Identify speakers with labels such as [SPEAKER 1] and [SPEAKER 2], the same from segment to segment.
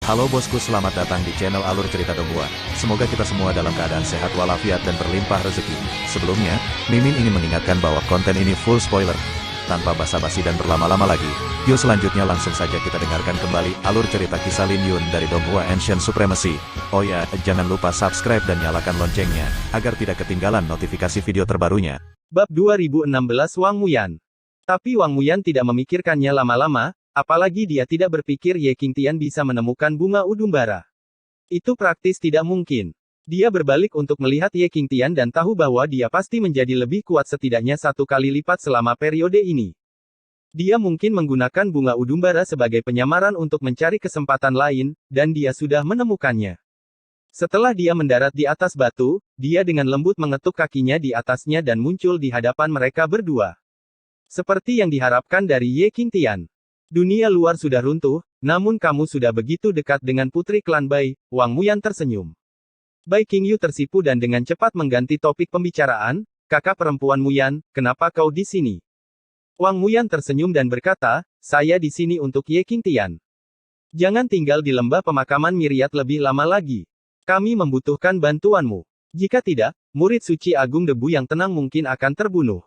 [SPEAKER 1] Halo bosku, selamat datang di channel Alur Cerita Donghua. Semoga kita semua dalam keadaan sehat walafiat dan berlimpah rezeki. Sebelumnya, Mimin ingin mengingatkan bahwa konten ini full spoiler. Tanpa basa-basi dan berlama-lama lagi, yuk selanjutnya langsung saja kita dengarkan kembali alur cerita kisah Lin Yun dari Donghua Ancient Supremacy. Oh ya, jangan lupa subscribe dan nyalakan loncengnya, agar tidak ketinggalan notifikasi video terbarunya.
[SPEAKER 2] Bab 2016 Wang Muyan. Tapi Wang Muyan tidak memikirkannya lama-lama, apalagi dia tidak berpikir Ye Qingtian bisa menemukan bunga udumbara. Itu praktis tidak mungkin. Dia berbalik untuk melihat Ye Qingtian dan tahu bahwa dia pasti menjadi lebih kuat setidaknya 1 kali lipat selama periode ini. Dia mungkin menggunakan bunga udumbara sebagai penyamaran untuk mencari kesempatan lain, dan dia sudah menemukannya. Setelah dia mendarat di atas batu, dia dengan lembut mengetuk kakinya di atasnya dan muncul di hadapan mereka berdua. Seperti yang diharapkan dari Ye Qingtian. Dunia luar sudah runtuh, namun kamu sudah begitu dekat dengan putri klan Bai. Wang Muyan tersenyum. Bai Qingyu tersipu dan dengan cepat mengganti topik pembicaraan. Kakak perempuan Muyan, kenapa kau di sini? Wang Muyan tersenyum dan berkata, saya di sini untuk Ye Qingtian. Jangan tinggal di lembah pemakaman Miriat lebih lama lagi. Kami membutuhkan bantuanmu. Jika tidak, murid suci agung debu yang tenang mungkin akan terbunuh.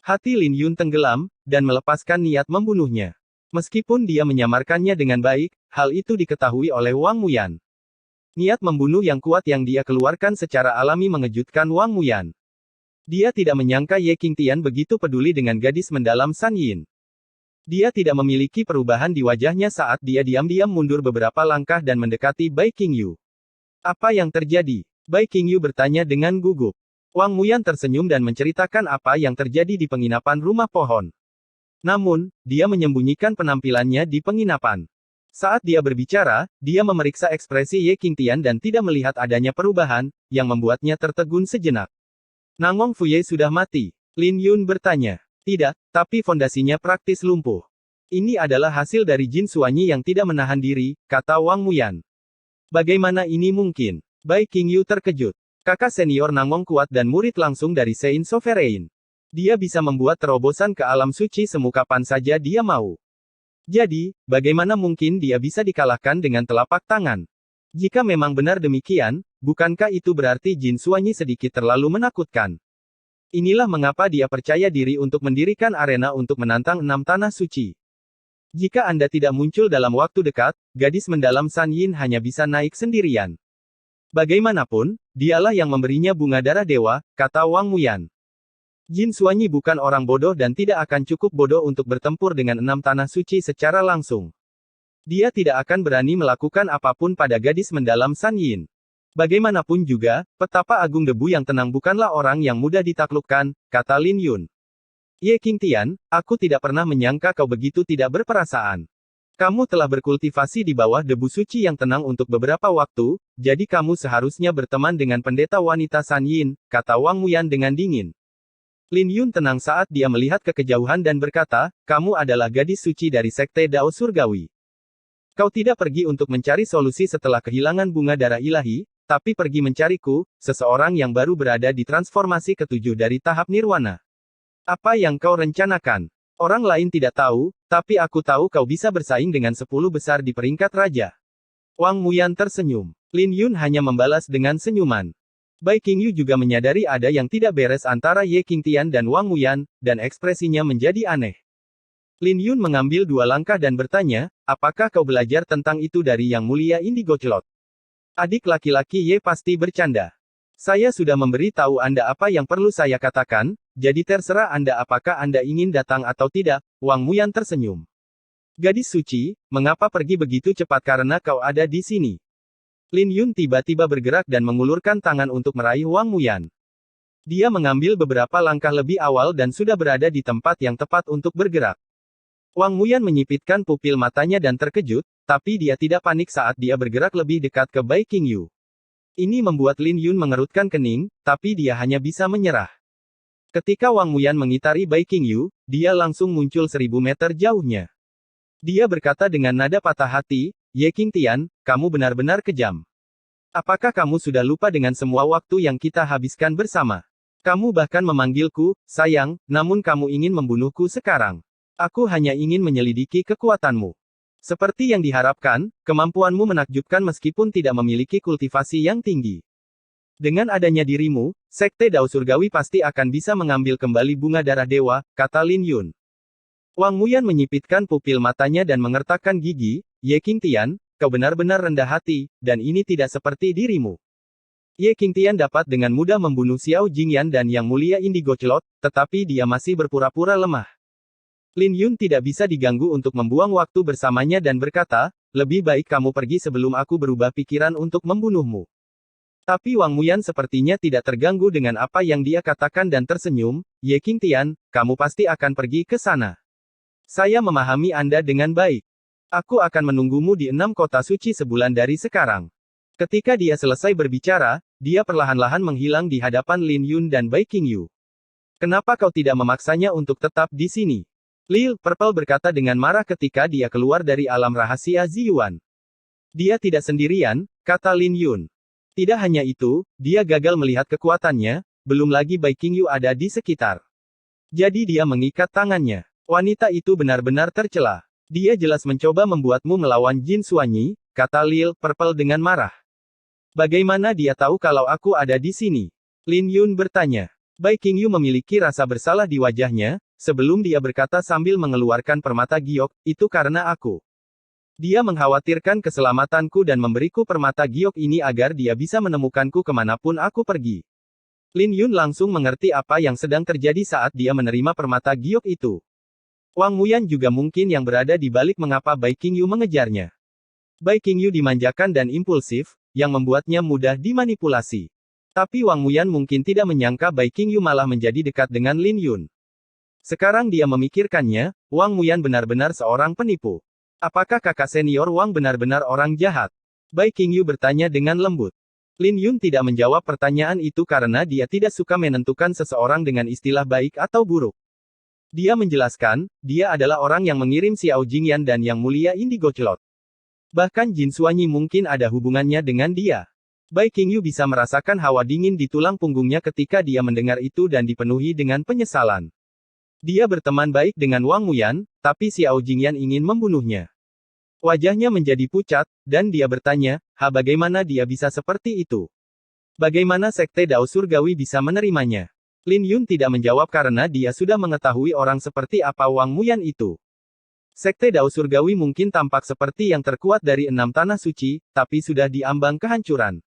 [SPEAKER 2] Hati Lin Yun tenggelam, dan melepaskan niat membunuhnya. Meskipun dia menyamarkannya dengan baik, hal itu diketahui oleh Wang Muyan. Niat membunuh yang kuat yang dia keluarkan secara alami mengejutkan Wang Muyan. Dia tidak menyangka Ye Qingtian begitu peduli dengan gadis mendalam San Yin. Dia tidak memiliki perubahan di wajahnya saat dia diam-diam mundur beberapa langkah dan mendekati Bai Qingyu. Apa yang terjadi? Bai Qingyu bertanya dengan gugup. Wang Muyan tersenyum dan menceritakan apa yang terjadi di penginapan rumah pohon. Namun, dia menyembunyikan penampilannya di penginapan. Saat dia berbicara, dia memeriksa ekspresi Ye Qingtian dan tidak melihat adanya perubahan, yang membuatnya tertegun sejenak. Nangong Fuye sudah mati. Lin Yun bertanya. Tidak, tapi fondasinya praktis lumpuh. Ini adalah hasil dari Jin Suanyi yang tidak menahan diri, kata Wang Muyan. Bagaimana ini mungkin? Bai Qingyu terkejut. Kakak senior Nangong kuat dan murid langsung dari Sein Sovereign. Dia bisa membuat terobosan ke alam suci semukapan saja dia mau. Jadi, bagaimana mungkin dia bisa dikalahkan dengan telapak tangan? Jika memang benar demikian, bukankah itu berarti Jin Suanyi sedikit terlalu menakutkan? Inilah mengapa dia percaya diri untuk mendirikan arena untuk menantang 6 tanah suci. Jika Anda tidak muncul dalam waktu dekat, gadis mendalam San Yin hanya bisa naik sendirian. Bagaimanapun, dialah yang memberinya bunga darah dewa, kata Wang Muyan. Jin Suanyi bukan orang bodoh dan tidak akan cukup bodoh untuk bertempur dengan 6 tanah suci secara langsung. Dia tidak akan berani melakukan apapun pada gadis mendalam San Yin. Bagaimanapun juga, petapa agung debu yang tenang bukanlah orang yang mudah ditaklukkan, kata Lin Yun. Ye Qingtian, aku tidak pernah menyangka kau begitu tidak berperasaan. Kamu telah berkultivasi di bawah debu suci yang tenang untuk beberapa waktu, jadi kamu seharusnya berteman dengan pendeta wanita San Yin, kata Wang Muyan dengan dingin. Lin Yun tenang saat dia melihat ke kejauhan dan berkata, kamu adalah gadis suci dari Sekte Dao Surgawi. Kau tidak pergi untuk mencari solusi setelah kehilangan bunga darah ilahi, tapi pergi mencariku, seseorang yang baru berada di transformasi ke-7 dari tahap nirwana. Apa yang kau rencanakan? Orang lain tidak tahu, tapi aku tahu kau bisa bersaing dengan 10 besar di peringkat raja. Wang Muyan tersenyum. Lin Yun hanya membalas dengan senyuman. Bai Qingyu juga menyadari ada yang tidak beres antara Ye Qingtian dan Wang Muyan, dan ekspresinya menjadi aneh. Lin Yun mengambil 2 langkah dan bertanya, apakah kau belajar tentang itu dari Yang Mulia Indigo Cloud? Adik laki-laki Ye pasti bercanda. Saya sudah memberi tahu Anda apa yang perlu saya katakan, jadi terserah Anda apakah Anda ingin datang atau tidak. Wang Muyan tersenyum. Gadis suci, mengapa pergi begitu cepat karena kau ada di sini? Lin Yun tiba-tiba bergerak dan mengulurkan tangan untuk meraih Wang Muyan. Dia mengambil beberapa langkah lebih awal dan sudah berada di tempat yang tepat untuk bergerak. Wang Muyan menyipitkan pupil matanya dan terkejut, tapi dia tidak panik saat dia bergerak lebih dekat ke Bai Qingyu. Ini membuat Lin Yun mengerutkan kening, tapi dia hanya bisa menyerah. Ketika Wang Muyan mengitari Bai Qingyu, dia langsung muncul 1000 meter jauhnya. Dia berkata dengan nada patah hati, Ye Qingtian, kamu benar-benar kejam. Apakah kamu sudah lupa dengan semua waktu yang kita habiskan bersama? Kamu bahkan memanggilku, sayang, namun kamu ingin membunuhku sekarang. Aku hanya ingin menyelidiki kekuatanmu. Seperti yang diharapkan, kemampuanmu menakjubkan meskipun tidak memiliki kultivasi yang tinggi. Dengan adanya dirimu, Sekte Dao Surgawi pasti akan bisa mengambil kembali bunga darah dewa, kata Lin Yun. Wang Muyan menyipitkan pupil matanya dan mengertakkan gigi, Ye Qingtian, kau benar-benar rendah hati, dan ini tidak seperti dirimu. Ye Qingtian dapat dengan mudah membunuh Xiao Jingyan dan Yang Mulia Indigo Celot, tetapi dia masih berpura-pura lemah. Lin Yun tidak bisa diganggu untuk membuang waktu bersamanya dan berkata, lebih baik kamu pergi sebelum aku berubah pikiran untuk membunuhmu. Tapi Wang Muyan sepertinya tidak terganggu dengan apa yang dia katakan dan tersenyum, Ye Qingtian, kamu pasti akan pergi ke sana. Saya memahami Anda dengan baik. Aku akan menunggumu di 6 kota suci sebulan dari sekarang. Ketika dia selesai berbicara, dia perlahan-lahan menghilang di hadapan Lin Yun dan Bai Qingyu. Kenapa kau tidak memaksanya untuk tetap di sini? Lil Purple berkata dengan marah ketika dia keluar dari alam rahasia Ziyuan. Dia tidak sendirian, kata Lin Yun. Tidak hanya itu, dia gagal melihat kekuatannya, belum lagi Bai Qingyu ada di sekitar. Jadi dia mengikat tangannya. Wanita itu benar-benar tercela. Dia jelas mencoba membuatmu melawan Jin Suanyi, kata Lil Purple dengan marah. Bagaimana dia tahu kalau aku ada di sini? Lin Yun bertanya. Bai Qingyu memiliki rasa bersalah di wajahnya, sebelum dia berkata sambil mengeluarkan permata giok, itu karena aku. Dia mengkhawatirkan keselamatanku dan memberiku permata giok ini agar dia bisa menemukanku kemanapun aku pergi. Lin Yun langsung mengerti apa yang sedang terjadi saat dia menerima permata giok itu. Wang Muyan juga mungkin yang berada di balik mengapa Bai Qingyu mengejarnya. Bai Qingyu dimanjakan dan impulsif, yang membuatnya mudah dimanipulasi. Tapi Wang Muyan mungkin tidak menyangka Bai Qingyu malah menjadi dekat dengan Lin Yun. Sekarang dia memikirkannya, Wang Muyan benar-benar seorang penipu. Apakah kakak senior Wang benar-benar orang jahat? Bai Qingyu bertanya dengan lembut. Lin Yun tidak menjawab pertanyaan itu karena dia tidak suka menentukan seseorang dengan istilah baik atau buruk. Dia menjelaskan, dia adalah orang yang mengirim Xiao Jingyan dan Yang Mulia Indigo Celot. Bahkan Jin Suanyi mungkin ada hubungannya dengan dia. Bai Qingyu bisa merasakan hawa dingin di tulang punggungnya ketika dia mendengar itu dan dipenuhi dengan penyesalan. Dia berteman baik dengan Wang Muyan, tapi Xiao Jingyan ingin membunuhnya. Wajahnya menjadi pucat, dan dia bertanya, bagaimana dia bisa seperti itu? Bagaimana Sekte Dao Surgawi bisa menerimanya? Lin Yun tidak menjawab karena dia sudah mengetahui orang seperti apa Wang Muyan itu. Sekte Dao Surgawi mungkin tampak seperti yang terkuat dari 6 tanah suci, tapi sudah diambang kehancuran.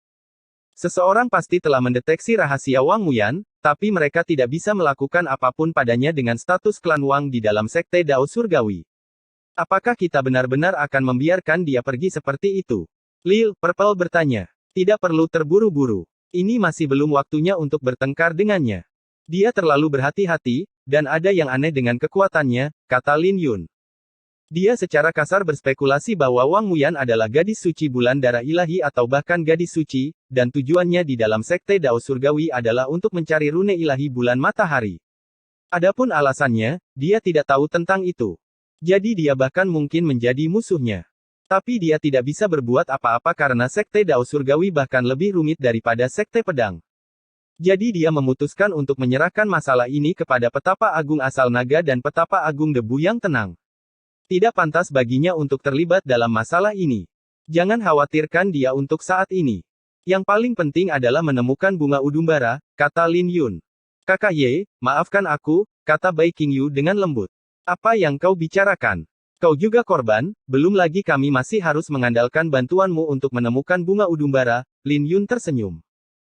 [SPEAKER 2] Seseorang pasti telah mendeteksi rahasia Wang Muyan, tapi mereka tidak bisa melakukan apapun padanya dengan status klan Wang di dalam Sekte Dao Surgawi. Apakah kita benar-benar akan membiarkan dia pergi seperti itu? Lil Purple bertanya. Tidak perlu terburu-buru. Ini masih belum waktunya untuk bertengkar dengannya. Dia terlalu berhati-hati, dan ada yang aneh dengan kekuatannya, kata Lin Yun. Dia secara kasar berspekulasi bahwa Wang Muyan adalah gadis suci bulan darah ilahi atau bahkan gadis suci, dan tujuannya di dalam Sekte Dao Surgawi adalah untuk mencari rune ilahi bulan matahari. Adapun alasannya, dia tidak tahu tentang itu. Jadi dia bahkan mungkin menjadi musuhnya. Tapi dia tidak bisa berbuat apa-apa karena Sekte Dao Surgawi bahkan lebih rumit daripada Sekte Pedang. Jadi dia memutuskan untuk menyerahkan masalah ini kepada Petapa Agung Asal Naga dan Petapa Agung Debu yang tenang. Tidak pantas baginya untuk terlibat dalam masalah ini. Jangan khawatirkan dia untuk saat ini. Yang paling penting adalah menemukan bunga udumbara, kata Lin Yun. Kakak Ye, maafkan aku, kata Bai Qingyu dengan lembut. Apa yang kau bicarakan? Kau juga korban, belum lagi kami masih harus mengandalkan bantuanmu untuk menemukan bunga udumbara, Lin Yun tersenyum.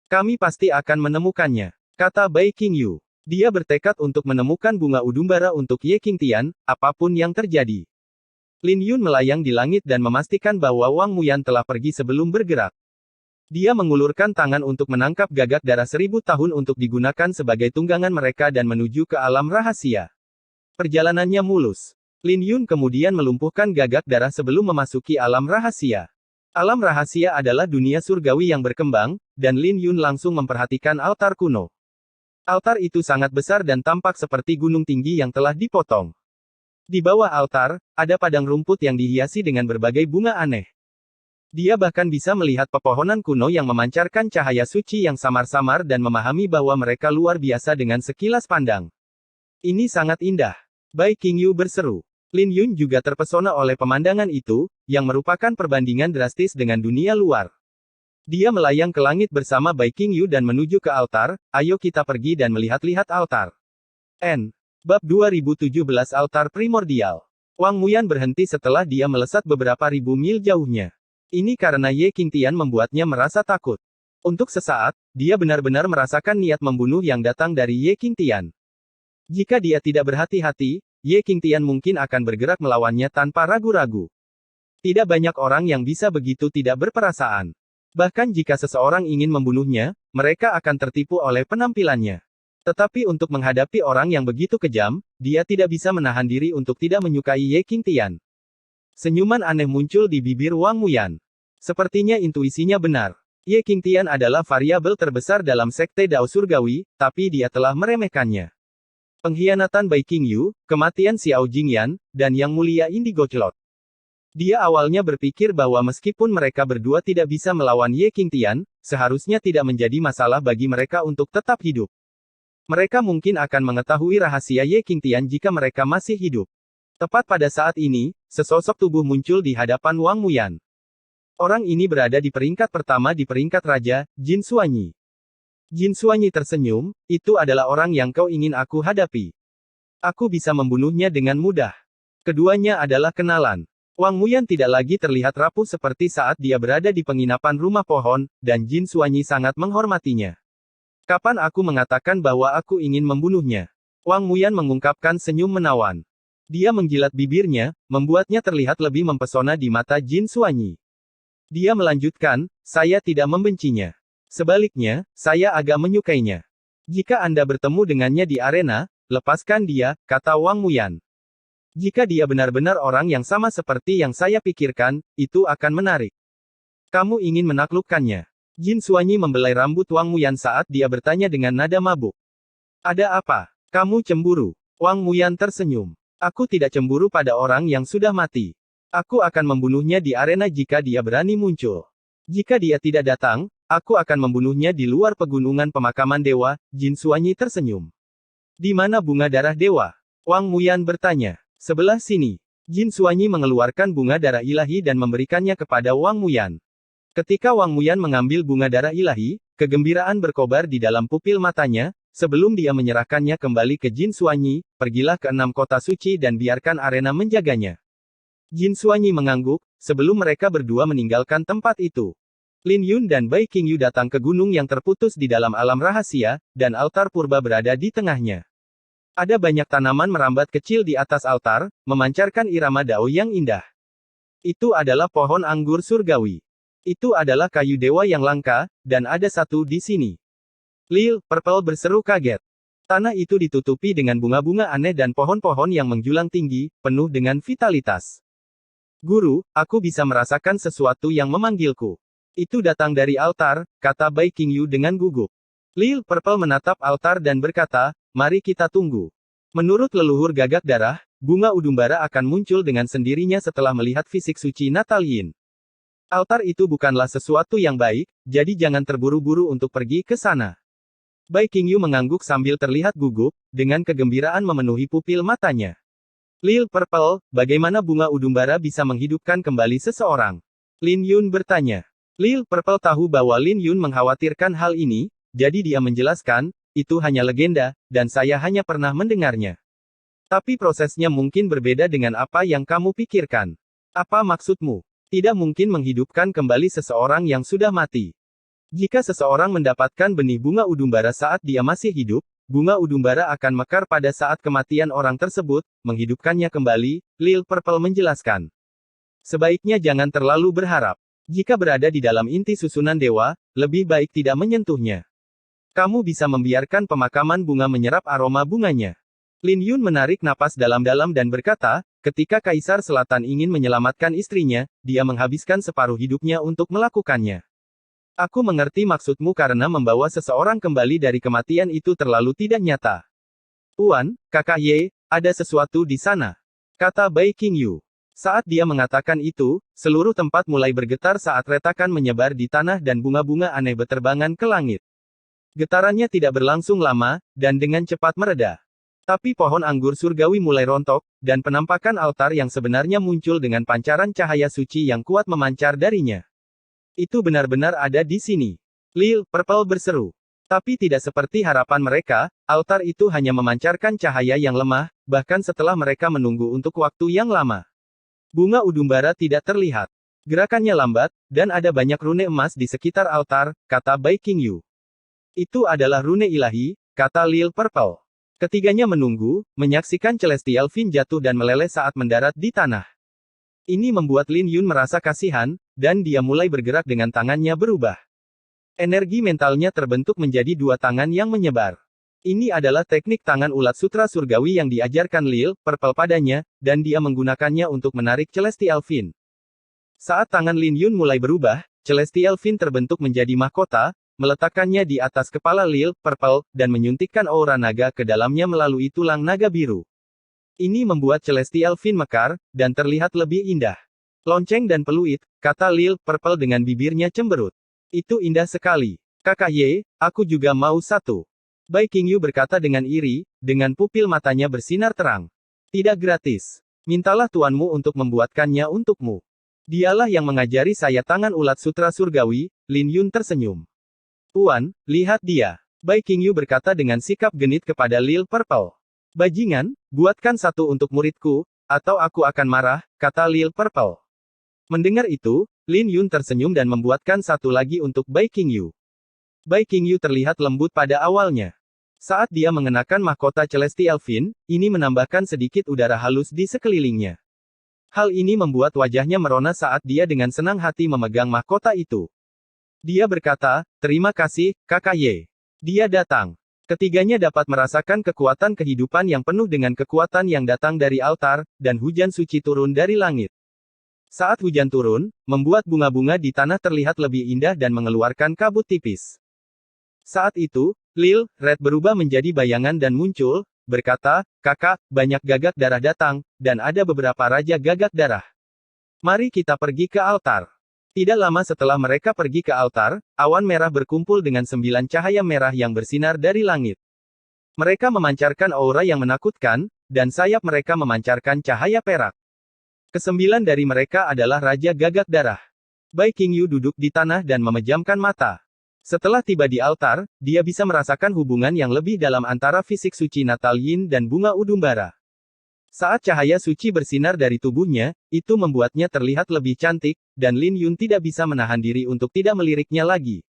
[SPEAKER 2] Kami pasti akan menemukannya, kata Bai Qingyu. Dia bertekad untuk menemukan bunga udumbara untuk Ye Qingtian, apapun yang terjadi. Lin Yun melayang di langit dan memastikan bahwa Wang Muyan telah pergi sebelum bergerak. Dia mengulurkan tangan untuk menangkap gagak darah 1000 tahun untuk digunakan sebagai tunggangan mereka dan menuju ke alam rahasia. Perjalanannya mulus. Lin Yun kemudian melumpuhkan gagak darah sebelum memasuki alam rahasia. Alam rahasia adalah dunia surgawi yang berkembang, dan Lin Yun langsung memperhatikan altar kuno. Altar itu sangat besar dan tampak seperti gunung tinggi yang telah dipotong. Di bawah altar, ada padang rumput yang dihiasi dengan berbagai bunga aneh. Dia bahkan bisa melihat pepohonan kuno yang memancarkan cahaya suci yang samar-samar dan memahami bahwa mereka luar biasa dengan sekilas pandang. Ini sangat indah. Bai Qingyu berseru. Lin Yun juga terpesona oleh pemandangan itu, yang merupakan perbandingan drastis dengan dunia luar. Dia melayang ke langit bersama Bai Qingyu dan menuju ke altar. Ayo kita pergi dan melihat-lihat altar. Bab 2017 Altar Primordial. Wang Muyan berhenti setelah dia melesat beberapa ribu mil jauhnya. Ini karena Ye Qingtian membuatnya merasa takut. Untuk sesaat, dia benar-benar merasakan niat membunuh yang datang dari Ye Qingtian. Jika dia tidak berhati-hati, Ye Qingtian mungkin akan bergerak melawannya tanpa ragu-ragu. Tidak banyak orang yang bisa begitu tidak berperasaan. Bahkan jika seseorang ingin membunuhnya, mereka akan tertipu oleh penampilannya. Tetapi untuk menghadapi orang yang begitu kejam, dia tidak bisa menahan diri untuk tidak menyukai Ye Qingtian. Senyuman aneh muncul di bibir Wang Muyan. Sepertinya intuisinya benar. Ye Qingtian adalah variabel terbesar dalam sekte Dao Surgawi, tapi dia telah meremehkannya. Pengkhianatan Bai Qingyu, kematian Xiao Jingyan, dan Yang Mulia Indigo Cloud. Dia awalnya berpikir bahwa meskipun mereka berdua tidak bisa melawan Ye Qingtian, seharusnya tidak menjadi masalah bagi mereka untuk tetap hidup. Mereka mungkin akan mengetahui rahasia Ye Qingtian jika mereka masih hidup. Tepat pada saat ini, sesosok tubuh muncul di hadapan Wang Muyan. Orang ini berada di peringkat pertama di peringkat Raja, Jin Xuanyi. Jin Xuanyi tersenyum, itu adalah orang yang kau ingin aku hadapi. Aku bisa membunuhnya dengan mudah. Keduanya adalah kenalan. Wang Muyan tidak lagi terlihat rapuh seperti saat dia berada di penginapan rumah pohon, dan Jin Xuanyi sangat menghormatinya. Kapan aku mengatakan bahwa aku ingin membunuhnya? Wang Muyan mengungkapkan senyum menawan. Dia menjilat bibirnya, membuatnya terlihat lebih mempesona di mata Jin Xuanyi. Dia melanjutkan, saya tidak membencinya. Sebaliknya, saya agak menyukainya. Jika Anda bertemu dengannya di arena, lepaskan dia, kata Wang Muyan. Jika dia benar-benar orang yang sama seperti yang saya pikirkan, itu akan menarik. Kamu ingin menaklukkannya. Jin Xuanyi membelai rambut Wang Muyan saat dia bertanya dengan nada mabuk. Ada apa? Kamu cemburu? Wang Muyan tersenyum. Aku tidak cemburu pada orang yang sudah mati. Aku akan membunuhnya di arena jika dia berani muncul. Jika dia tidak datang, aku akan membunuhnya di luar pegunungan pemakaman dewa. Jin Xuanyi tersenyum. Di mana bunga darah dewa? Wang Muyan bertanya. Sebelah sini. Jin Xuanyi mengeluarkan bunga darah ilahi dan memberikannya kepada Wang Muyan. Ketika Wang Muyan mengambil bunga darah ilahi, kegembiraan berkobar di dalam pupil matanya. Sebelum dia menyerahkannya kembali ke Jin Xuanyi, pergilah ke 6 kota suci dan biarkan arena menjaganya. Jin Xuanyi mengangguk, sebelum mereka berdua meninggalkan tempat itu. Lin Yun dan Bai Qingyu datang ke gunung yang terputus di dalam alam rahasia, dan altar purba berada di tengahnya. Ada banyak tanaman merambat kecil di atas altar, memancarkan irama dao yang indah. Itu adalah pohon anggur surgawi. Itu adalah kayu dewa yang langka, dan ada satu di sini. Lil, Purple berseru kaget. Tanah itu ditutupi dengan bunga-bunga aneh dan pohon-pohon yang menjulang tinggi, penuh dengan vitalitas. Guru, aku bisa merasakan sesuatu yang memanggilku. Itu datang dari altar, kata Bai Qingyu dengan gugup. Lil Purple menatap altar dan berkata, mari kita tunggu. Menurut leluhur gagak darah, bunga udumbara akan muncul dengan sendirinya setelah melihat fisik suci Natalien. Altar itu bukanlah sesuatu yang baik, jadi jangan terburu-buru untuk pergi ke sana. Bai Qingyu mengangguk sambil terlihat gugup, dengan kegembiraan memenuhi pupil matanya. Lil Purple, bagaimana bunga udumbara bisa menghidupkan kembali seseorang? Lin Yun bertanya. Lil Purple tahu bahwa Lin Yun mengkhawatirkan hal ini, jadi dia menjelaskan, itu hanya legenda, dan saya hanya pernah mendengarnya. Tapi prosesnya mungkin berbeda dengan apa yang kamu pikirkan. Apa maksudmu? Tidak mungkin menghidupkan kembali seseorang yang sudah mati. Jika seseorang mendapatkan benih bunga udumbara saat dia masih hidup, bunga udumbara akan mekar pada saat kematian orang tersebut, menghidupkannya kembali, Lil Purple menjelaskan. Sebaiknya jangan terlalu berharap. Jika berada di dalam inti susunan dewa, lebih baik tidak menyentuhnya. Kamu bisa membiarkan pemakaman bunga menyerap aroma bunganya. Lin Yun menarik napas dalam-dalam dan berkata, ketika Kaisar Selatan ingin menyelamatkan istrinya, dia menghabiskan separuh hidupnya untuk melakukannya. Aku mengerti maksudmu karena membawa seseorang kembali dari kematian itu terlalu tidak nyata. Tuan, kakak Ye, ada sesuatu di sana. Kata Bai Qingyu. Saat dia mengatakan itu, seluruh tempat mulai bergetar saat retakan menyebar di tanah dan bunga-bunga aneh berterbangan ke langit. Getarannya tidak berlangsung lama, dan dengan cepat mereda. Tapi pohon anggur surgawi mulai rontok, dan penampakan altar yang sebenarnya muncul dengan pancaran cahaya suci yang kuat memancar darinya. Itu benar-benar ada di sini. Lil Purple berseru. Tapi tidak seperti harapan mereka, altar itu hanya memancarkan cahaya yang lemah, bahkan setelah mereka menunggu untuk waktu yang lama. Bunga udumbara tidak terlihat. Gerakannya lambat, dan ada banyak rune emas di sekitar altar, kata Bai Qingyu. Itu adalah rune ilahi, kata Lil Purple. Ketiganya menunggu, menyaksikan Celestial Fin jatuh dan meleleh saat mendarat di tanah. Ini membuat Lin Yun merasa kasihan, dan dia mulai bergerak dengan tangannya berubah. Energi mentalnya terbentuk menjadi dua tangan yang menyebar. Ini adalah teknik tangan ulat sutra surgawi yang diajarkan Lil Purple padanya, dan dia menggunakannya untuk menarik Celestial Fin. Saat tangan Lin Yun mulai berubah, Celestial Fin terbentuk menjadi mahkota, meletakkannya di atas kepala Lil Purple, dan menyuntikkan aura naga ke dalamnya melalui tulang naga biru. Ini membuat Celestial Fin mekar, dan terlihat lebih indah. Lonceng dan peluit, kata Lil Purple dengan bibirnya cemberut. Itu indah sekali. Kakak Ye, aku juga mau satu. Bai Qingyu berkata dengan iri, dengan pupil matanya bersinar terang. Tidak gratis. Mintalah tuanmu untuk membuatkannya untukmu. Dialah yang mengajari saya tangan ulat sutra surgawi. Lin Yun tersenyum. Tuan, lihat dia. Bai Qingyu berkata dengan sikap genit kepada Lil Purple. Bajingan, buatkan satu untuk muridku, atau aku akan marah, kata Lil Purple. Mendengar itu, Lin Yun tersenyum dan membuatkan satu lagi untuk Bai Qingyu. Bai Qingyu terlihat lembut pada awalnya. Saat dia mengenakan mahkota Celestial Fin, ini menambahkan sedikit udara halus di sekelilingnya. Hal ini membuat wajahnya merona saat dia dengan senang hati memegang mahkota itu. Dia berkata, terima kasih, Kakak Ye. Dia datang. Ketiganya dapat merasakan kekuatan kehidupan yang penuh dengan kekuatan yang datang dari altar, dan hujan suci turun dari langit. Saat hujan turun, membuat bunga-bunga di tanah terlihat lebih indah dan mengeluarkan kabut tipis. Saat itu, Lil Red berubah menjadi bayangan dan muncul, berkata, kakak, banyak gagak darah datang, dan ada beberapa raja gagak darah. Mari kita pergi ke altar. Tidak lama setelah mereka pergi ke altar, awan merah berkumpul dengan 9 cahaya merah yang bersinar dari langit. Mereka memancarkan aura yang menakutkan, dan sayap mereka memancarkan cahaya perak. Kesembilan dari mereka adalah Raja Gagak Darah. Bai Qingyu duduk di tanah dan memejamkan mata. Setelah tiba di altar, dia bisa merasakan hubungan yang lebih dalam antara fisik suci Natal Yin dan bunga udumbara. Saat cahaya suci bersinar dari tubuhnya, itu membuatnya terlihat lebih cantik, dan Lin Yun tidak bisa menahan diri untuk tidak meliriknya lagi.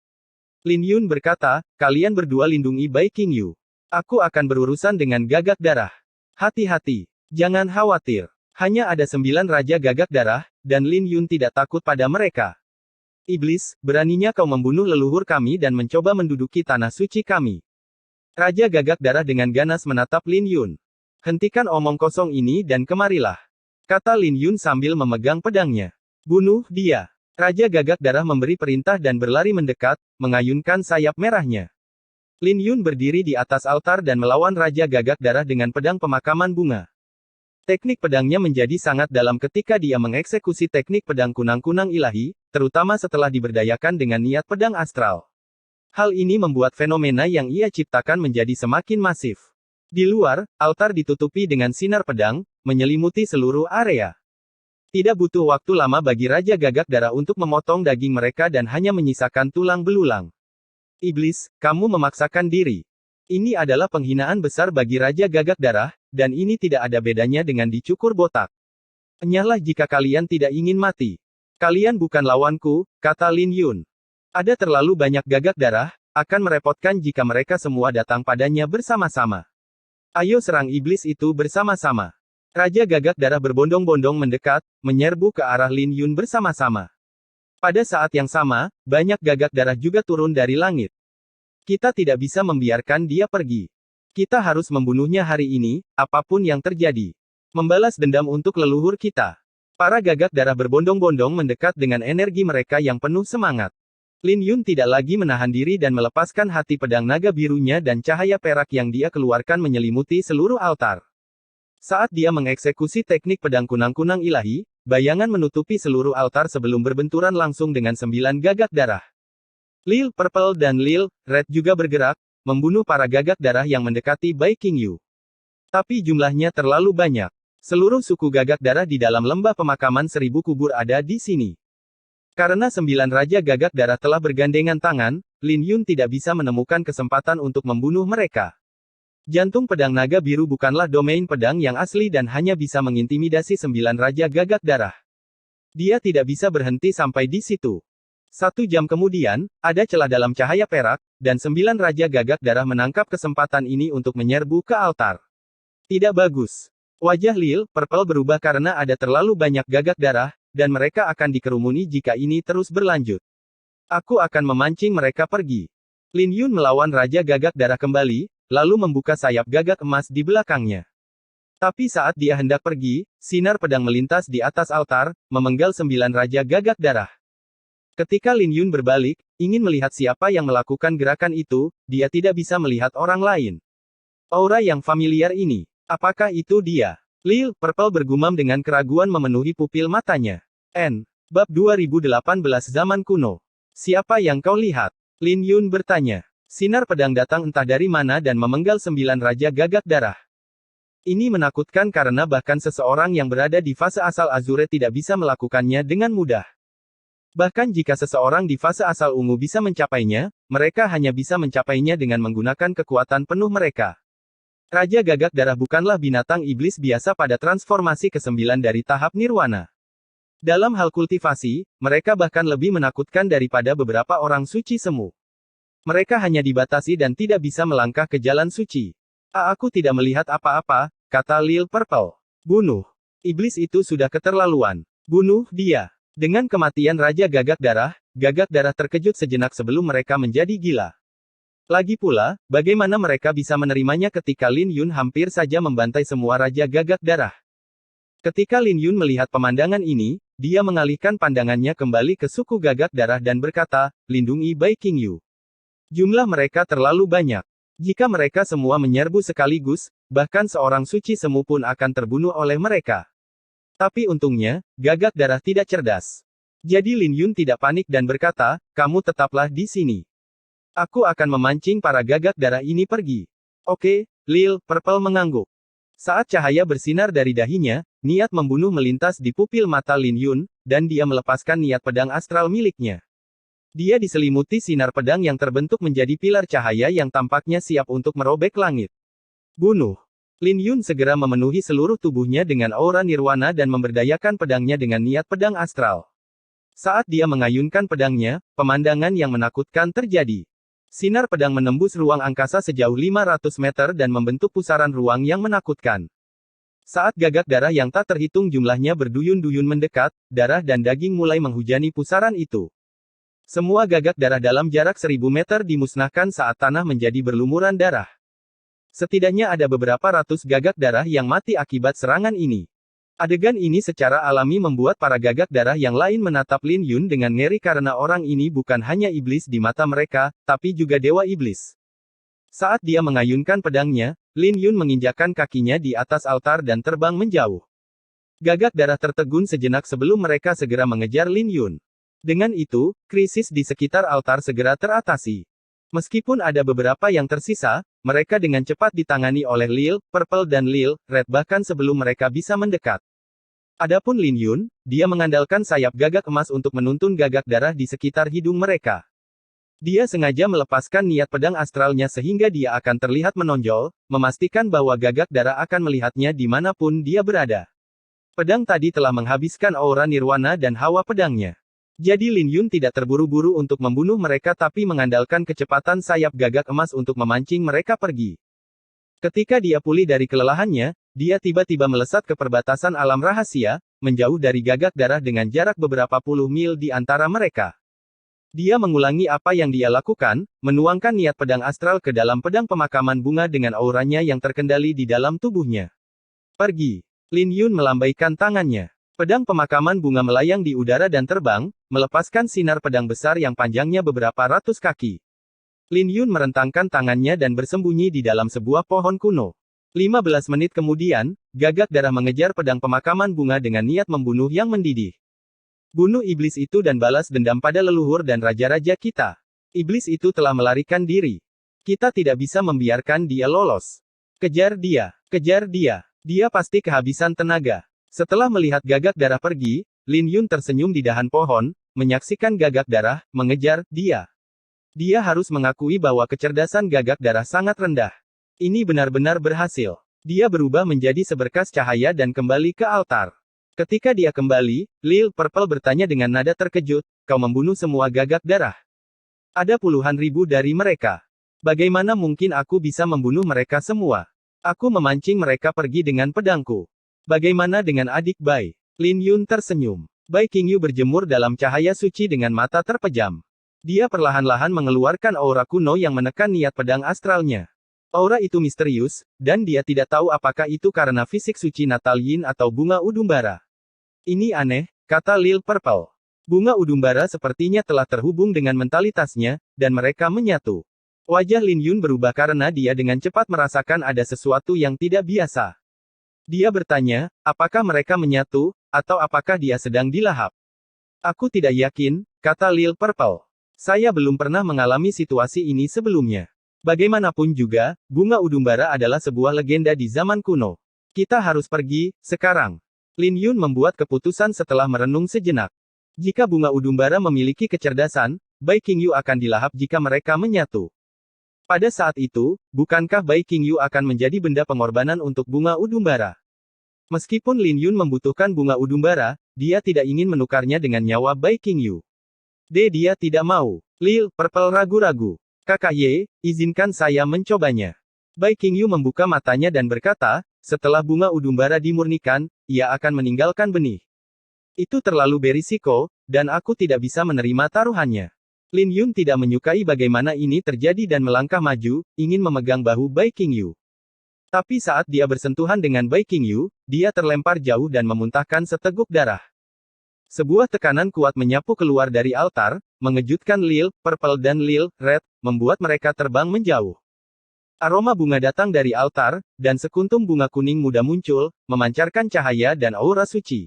[SPEAKER 2] Lin Yun berkata, kalian berdua lindungi Bai Qingyu. Aku akan berurusan dengan Gagak Darah. Hati-hati. Jangan khawatir. Hanya ada 9 Raja Gagak Darah, dan Lin Yun tidak takut pada mereka. Iblis, beraninya kau membunuh leluhur kami dan mencoba menduduki tanah suci kami. Raja Gagak Darah dengan ganas menatap Lin Yun. Hentikan omong kosong ini dan kemarilah. Kata Lin Yun sambil memegang pedangnya. Bunuh dia. Raja Gagak Darah memberi perintah dan berlari mendekat, mengayunkan sayap merahnya. Lin Yun berdiri di atas altar dan melawan Raja Gagak Darah dengan pedang pemakaman bunga. Teknik pedangnya menjadi sangat dalam ketika dia mengeksekusi teknik pedang kunang-kunang ilahi, terutama setelah diberdayakan dengan niat pedang astral. Hal ini membuat fenomena yang ia ciptakan menjadi semakin masif. Di luar, altar ditutupi dengan sinar pedang, menyelimuti seluruh area. Tidak butuh waktu lama bagi Raja Gagak Darah untuk memotong daging mereka dan hanya menyisakan tulang belulang. Iblis, kamu memaksakan diri. Ini adalah penghinaan besar bagi Raja Gagak Darah, dan ini tidak ada bedanya dengan dicukur botak. Enyahlah jika kalian tidak ingin mati. Kalian bukan lawanku, kata Lin Yun. Ada terlalu banyak Gagak Darah, akan merepotkan jika mereka semua datang padanya bersama-sama. Ayo serang iblis itu bersama-sama. Raja Gagak Darah berbondong-bondong mendekat, menyerbu ke arah Lin Yun bersama-sama. Pada saat yang sama, banyak Gagak Darah juga turun dari langit. Kita tidak bisa membiarkan dia pergi. Kita harus membunuhnya hari ini, apapun yang terjadi. Membalas dendam untuk leluhur kita. Para Gagak Darah berbondong-bondong mendekat dengan energi mereka yang penuh semangat. Lin Yun tidak lagi menahan diri dan melepaskan hati pedang naga birunya dan cahaya perak yang dia keluarkan menyelimuti seluruh altar. Saat dia mengeksekusi teknik pedang kunang-kunang ilahi, bayangan menutupi seluruh altar sebelum berbenturan langsung dengan 9 Gagak Darah. Lil Purple dan Lil Red juga bergerak, membunuh para Gagak Darah yang mendekati Bai Qingyu. Tapi jumlahnya terlalu banyak. Seluruh suku gagak darah di dalam lembah pemakaman 1000 kubur ada di sini. Karena 9 raja gagak darah telah bergandengan tangan, Lin Yun tidak bisa menemukan kesempatan untuk membunuh mereka. Jantung pedang naga biru bukanlah domain pedang yang asli dan hanya bisa mengintimidasi 9 raja gagak darah. Dia tidak bisa berhenti sampai di situ. 1 jam kemudian, ada celah dalam cahaya perak, dan 9 raja gagak darah menangkap kesempatan ini untuk menyerbu ke altar. Tidak bagus. Wajah Lil Purple berubah karena ada terlalu banyak gagak darah, dan mereka akan dikerumuni jika ini terus berlanjut. Aku akan memancing mereka pergi. Lin Yun melawan Raja Gagak Darah kembali, lalu membuka sayap gagak emas di belakangnya. Tapi saat dia hendak pergi, sinar pedang melintas di atas altar, memenggal 9 Raja Gagak Darah. Ketika Lin Yun berbalik, ingin melihat siapa yang melakukan gerakan itu, dia tidak bisa melihat orang lain. Aura yang familiar ini. Apakah itu dia? Lil Purple bergumam dengan keraguan memenuhi pupil matanya. Bab 2018 Zaman Kuno. Siapa yang kau lihat? Lin Yun bertanya. Sinar pedang datang entah dari mana dan memenggal 9 raja gagak darah. Ini menakutkan karena bahkan seseorang yang berada di fase asal Azure tidak bisa melakukannya dengan mudah. Bahkan jika seseorang di fase asal ungu bisa mencapainya, mereka hanya bisa mencapainya dengan menggunakan kekuatan penuh mereka. Raja Gagak Darah bukanlah binatang iblis biasa pada transformasi ke-9 dari tahap Nirwana. Dalam hal kultivasi, mereka bahkan lebih menakutkan daripada beberapa orang suci semu. Mereka hanya dibatasi dan tidak bisa melangkah ke jalan suci. Aku tidak melihat apa-apa, kata Lil Purple. Bunuh. Iblis itu sudah keterlaluan. Bunuh dia. Dengan kematian Raja Gagak Darah terkejut sejenak sebelum mereka menjadi gila. Lagi pula, bagaimana mereka bisa menerimanya ketika Lin Yun hampir saja membantai semua Raja Gagak Darah. Ketika Lin Yun melihat pemandangan ini, dia mengalihkan pandangannya kembali ke suku Gagak Darah dan berkata, lindungi Bai Qingyu. Jumlah mereka terlalu banyak. Jika mereka semua menyerbu sekaligus, bahkan seorang suci semu pun akan terbunuh oleh mereka. Tapi untungnya, Gagak Darah tidak cerdas. Jadi Lin Yun tidak panik dan berkata, kamu tetaplah di sini. Aku akan memancing para gagak darah ini pergi. Oke, Lil Purple mengangguk. Saat cahaya bersinar dari dahinya, niat membunuh melintas di pupil mata Lin Yun, dan dia melepaskan niat pedang astral miliknya. Dia diselimuti sinar pedang yang terbentuk menjadi pilar cahaya yang tampaknya siap untuk merobek langit. Bunuh. Lin Yun segera memenuhi seluruh tubuhnya dengan aura nirwana dan memberdayakan pedangnya dengan niat pedang astral. Saat dia mengayunkan pedangnya, pemandangan yang menakutkan terjadi. Sinar pedang menembus ruang angkasa sejauh 500 meter dan membentuk pusaran ruang yang menakutkan. Saat gagak darah yang tak terhitung jumlahnya berduyun-duyun mendekat, darah dan daging mulai menghujani pusaran itu. Semua gagak darah dalam jarak 1000 meter dimusnahkan saat tanah menjadi berlumuran darah. Setidaknya ada beberapa ratus gagak darah yang mati akibat serangan ini. Adegan ini secara alami membuat para gagak darah yang lain menatap Lin Yun dengan ngeri karena orang ini bukan hanya iblis di mata mereka, tapi juga dewa iblis. Saat dia mengayunkan pedangnya, Lin Yun menginjakkan kakinya di atas altar dan terbang menjauh. Gagak darah tertegun sejenak sebelum mereka segera mengejar Lin Yun. Dengan itu, krisis di sekitar altar segera teratasi. Meskipun ada beberapa yang tersisa, mereka dengan cepat ditangani oleh Lil Purple dan Lil Red bahkan sebelum mereka bisa mendekat. Adapun Lin Yun, dia mengandalkan sayap gagak emas untuk menuntun gagak darah di sekitar hidung mereka. Dia sengaja melepaskan niat pedang astralnya sehingga dia akan terlihat menonjol, memastikan bahwa gagak darah akan melihatnya dimanapun dia berada. Pedang tadi telah menghabiskan aura nirwana dan hawa pedangnya. Jadi Lin Yun tidak terburu-buru untuk membunuh mereka tapi mengandalkan kecepatan sayap gagak emas untuk memancing mereka pergi. Ketika dia pulih dari kelelahannya, dia tiba-tiba melesat ke perbatasan alam rahasia, menjauh dari gagak darah dengan jarak beberapa puluh mil di antara mereka. Dia mengulangi apa yang dia lakukan, menuangkan niat pedang astral ke dalam pedang pemakaman bunga dengan auranya yang terkendali di dalam tubuhnya. Pergi. Lin Yun melambaikan tangannya. Pedang pemakaman bunga melayang di udara dan terbang, melepaskan sinar pedang besar yang panjangnya beberapa ratus kaki. Lin Yun merentangkan tangannya dan bersembunyi di dalam sebuah pohon kuno. 15 menit kemudian, gagak darah mengejar pedang pemakaman bunga dengan niat membunuh yang mendidih. Bunuh iblis itu dan balas dendam pada leluhur dan raja-raja kita. Iblis itu telah melarikan diri. Kita tidak bisa membiarkan dia lolos. Kejar dia. Kejar dia. Dia pasti kehabisan tenaga. Setelah melihat Gagak Darah pergi, Lin Yun tersenyum di dahan pohon, menyaksikan Gagak Darah mengejar dia. Dia harus mengakui bahwa kecerdasan Gagak Darah sangat rendah. Ini benar-benar berhasil. Dia berubah menjadi seberkas cahaya dan kembali ke altar. Ketika dia kembali, Lil Purple bertanya dengan nada terkejut, "Kau membunuh semua Gagak Darah? Ada puluhan ribu dari mereka. Bagaimana mungkin aku bisa membunuh mereka semua? Aku memancing mereka pergi dengan pedangku. Bagaimana dengan adik Bai?" Lin Yun tersenyum. Bai Qingyu berjemur dalam cahaya suci dengan mata terpejam. Dia perlahan-lahan mengeluarkan aura kuno yang menekan niat pedang astralnya. Aura itu misterius, dan dia tidak tahu apakah itu karena fisik suci Natal Yin atau bunga udumbara. "Ini aneh," kata Lil Purple. Bunga udumbara sepertinya telah terhubung dengan mentalitasnya, dan mereka menyatu. Wajah Lin Yun berubah karena dia dengan cepat merasakan ada sesuatu yang tidak biasa. Dia bertanya, apakah mereka menyatu, atau apakah dia sedang dilahap? "Aku tidak yakin," kata Lil Purple. "Saya belum pernah mengalami situasi ini sebelumnya. Bagaimanapun juga, bunga udumbara adalah sebuah legenda di zaman kuno. Kita harus pergi, sekarang." Lin Yun membuat keputusan setelah merenung sejenak. Jika bunga udumbara memiliki kecerdasan, Bai Qingyu akan dilahap jika mereka menyatu. Pada saat itu, bukankah Bai Qingyu akan menjadi benda pengorbanan untuk bunga udumbara? Meskipun Lin Yun membutuhkan bunga udumbara, dia tidak ingin menukarnya dengan nyawa Bai Qingyu. Dia tidak mau. Lil Purple ragu-ragu. "Kakak Ye, izinkan saya mencobanya." Bai Qingyu membuka matanya dan berkata, "Setelah bunga udumbara dimurnikan, ia akan meninggalkan benih. Itu terlalu berisiko, dan aku tidak bisa menerima taruhannya." Lin Yun tidak menyukai bagaimana ini terjadi dan melangkah maju, ingin memegang bahu Bai Qingyu. Tapi saat dia bersentuhan dengan Bai Qingyu, dia terlempar jauh dan memuntahkan seteguk darah. Sebuah tekanan kuat menyapu keluar dari altar, mengejutkan Lil Purple dan Lil Red, membuat mereka terbang menjauh. Aroma bunga datang dari altar, dan sekuntum bunga kuning muda muncul, memancarkan cahaya dan aura suci.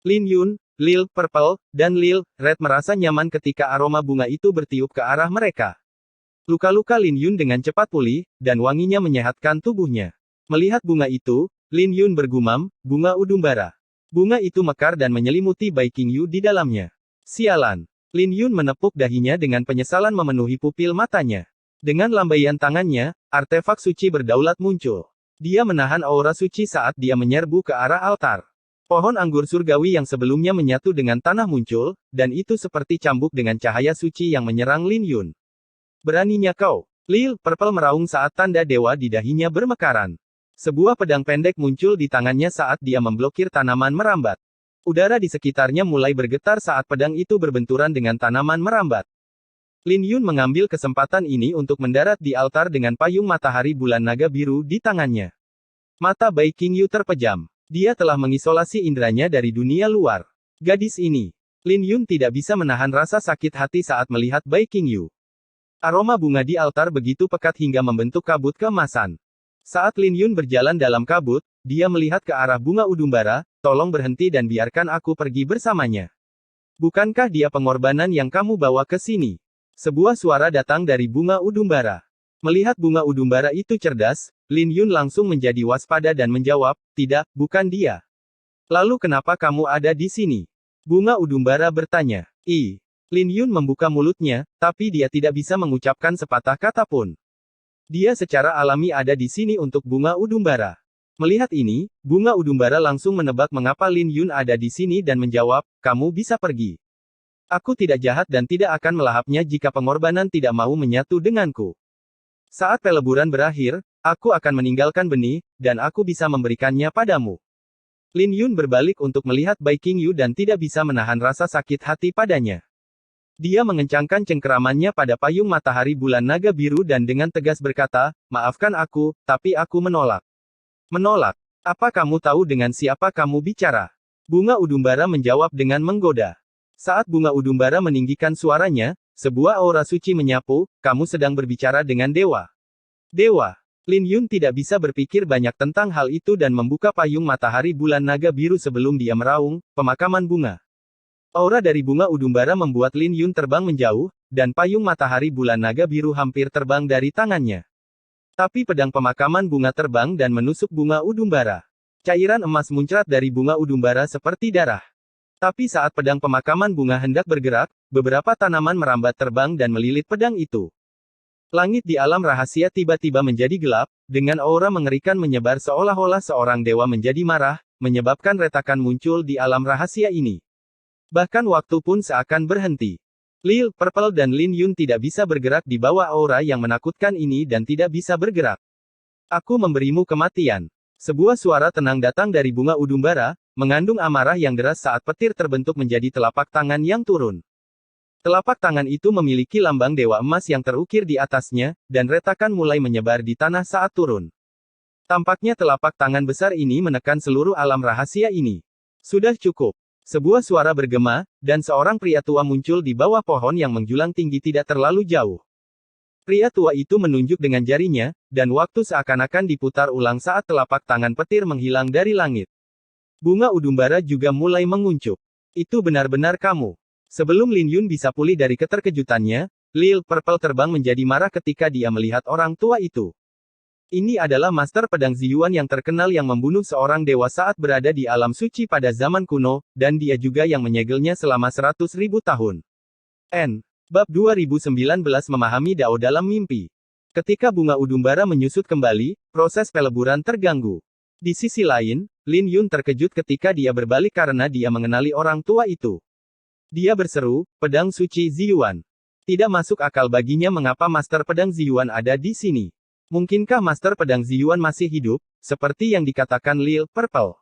[SPEAKER 2] Lin Yun, Lil Purple, dan Lil Red merasa nyaman ketika aroma bunga itu bertiup ke arah mereka. Luka-luka Lin Yun dengan cepat pulih, dan wanginya menyehatkan tubuhnya. Melihat bunga itu, Lin Yun bergumam, "Bunga udumbara." Bunga itu mekar dan menyelimuti Bai Qingyu di dalamnya. Sialan. Lin Yun menepuk dahinya dengan penyesalan memenuhi pupil matanya. Dengan lambaian tangannya, artefak suci berdaulat muncul. Dia menahan aura suci saat dia menyerbu ke arah altar. Pohon anggur surgawi yang sebelumnya menyatu dengan tanah muncul, dan itu seperti cambuk dengan cahaya suci yang menyerang Lin Yun. "Beraninya kau!" Lil Purple meraung saat tanda dewa di dahinya bermekaran. Sebuah pedang pendek muncul di tangannya saat dia memblokir tanaman merambat. Udara di sekitarnya mulai bergetar saat pedang itu berbenturan dengan tanaman merambat. Lin Yun mengambil kesempatan ini untuk mendarat di altar dengan payung matahari bulan naga biru di tangannya. Mata Bai Qingyu terpejam. Dia telah mengisolasi indranya dari dunia luar. Gadis ini. Lin Yun tidak bisa menahan rasa sakit hati saat melihat Bai Qingyu. Aroma bunga di altar begitu pekat hingga membentuk kabut keemasan. Saat Lin Yun berjalan dalam kabut, dia melihat ke arah bunga udumbara, "Tolong berhenti dan biarkan aku pergi bersamanya. Bukankah dia pengorbanan yang kamu bawa ke sini?" Sebuah suara datang dari bunga udumbara. Melihat bunga udumbara itu cerdas, Lin Yun langsung menjadi waspada dan menjawab, "Tidak, bukan dia." "Lalu kenapa kamu ada di sini?" Bunga udumbara bertanya. Lin Yun membuka mulutnya, tapi dia tidak bisa mengucapkan sepatah kata pun. Dia secara alami ada di sini untuk bunga udumbara. Melihat ini, bunga udumbara langsung menebak mengapa Lin Yun ada di sini dan menjawab, "Kamu bisa pergi. Aku tidak jahat dan tidak akan melahapnya jika pengorbanan tidak mau menyatu denganku. Saat peleburan berakhir, aku akan meninggalkan benih, dan aku bisa memberikannya padamu." Lin Yun berbalik untuk melihat Bai Qingyu dan tidak bisa menahan rasa sakit hati padanya. Dia mengencangkan cengkeramannya pada payung matahari bulan naga biru dan dengan tegas berkata, "Maafkan aku, tapi aku menolak." "Menolak? Apa kamu tahu dengan siapa kamu bicara?" Bunga udumbara menjawab dengan menggoda. Saat bunga udumbara meninggikan suaranya, sebuah aura suci menyapu, "Kamu sedang berbicara dengan dewa." "Dewa?" Lin Yun tidak bisa berpikir banyak tentang hal itu dan membuka payung matahari bulan naga biru sebelum dia meraung, "Pemakaman bunga." Aura dari bunga udumbara membuat Lin Yun terbang menjauh, dan payung matahari bulan naga biru hampir terbang dari tangannya. Tapi pedang pemakaman bunga terbang dan menusuk bunga udumbara. Cairan emas muncrat dari bunga udumbara seperti darah. Tapi saat pedang pemakaman bunga hendak bergerak, beberapa tanaman merambat terbang dan melilit pedang itu. Langit di alam rahasia tiba-tiba menjadi gelap, dengan aura mengerikan menyebar seolah-olah seorang dewa menjadi marah, menyebabkan retakan muncul di alam rahasia ini. Bahkan waktu pun seakan berhenti. Lil, Purple dan Lin Yun tidak bisa bergerak di bawah aura yang menakutkan ini dan tidak bisa bergerak. Aku memberimu kematian. Sebuah suara tenang datang dari bunga udumbara, mengandung amarah yang deras saat petir terbentuk menjadi telapak tangan yang turun. Telapak tangan itu memiliki lambang dewa emas yang terukir di atasnya, dan retakan mulai menyebar di tanah saat turun. Tampaknya telapak tangan besar ini menekan seluruh alam rahasia ini. Sudah cukup. Sebuah suara bergema, dan seorang pria tua muncul di bawah pohon yang menjulang tinggi tidak terlalu jauh. Pria tua itu menunjuk dengan jarinya, dan waktu seakan-akan diputar ulang saat telapak tangan petir menghilang dari langit. Bunga udumbara juga mulai menguncup. Itu benar-benar kamu. Sebelum Lin Yun bisa pulih dari keterkejutannya, Lil Purple terbang menjadi marah ketika dia melihat orang tua itu. Ini adalah Master Pedang Ziyuan yang terkenal yang membunuh seorang dewa saat berada di alam suci pada zaman kuno, dan dia juga yang menyegelnya selama 100.000 tahun. Bab 2019 Memahami Dao dalam Mimpi. Ketika bunga udumbara menyusut kembali, proses peleburan terganggu. Di sisi lain, Lin Yun terkejut ketika dia berbalik karena dia mengenali orang tua itu. Dia berseru, "Pedang Suci Ziyuan." Tidak masuk akal baginya mengapa Master Pedang Ziyuan ada di sini. Mungkinkah Master Pedang Ziyuan masih hidup, seperti yang dikatakan Lil Purple?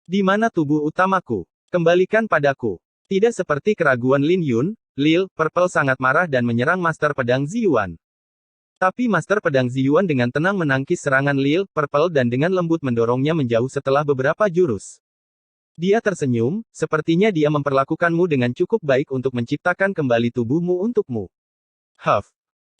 [SPEAKER 2] Di mana tubuh utamaku? Kembalikan padaku. Tidak seperti keraguan Lin Yun, Lil Purple sangat marah dan menyerang Master Pedang Ziyuan. Tapi Master Pedang Ziyuan dengan tenang menangkis serangan Lil Purple dan dengan lembut mendorongnya menjauh setelah beberapa jurus. Dia tersenyum, sepertinya dia memperlakukanmu dengan cukup baik untuk menciptakan kembali tubuhmu untukmu. Huff.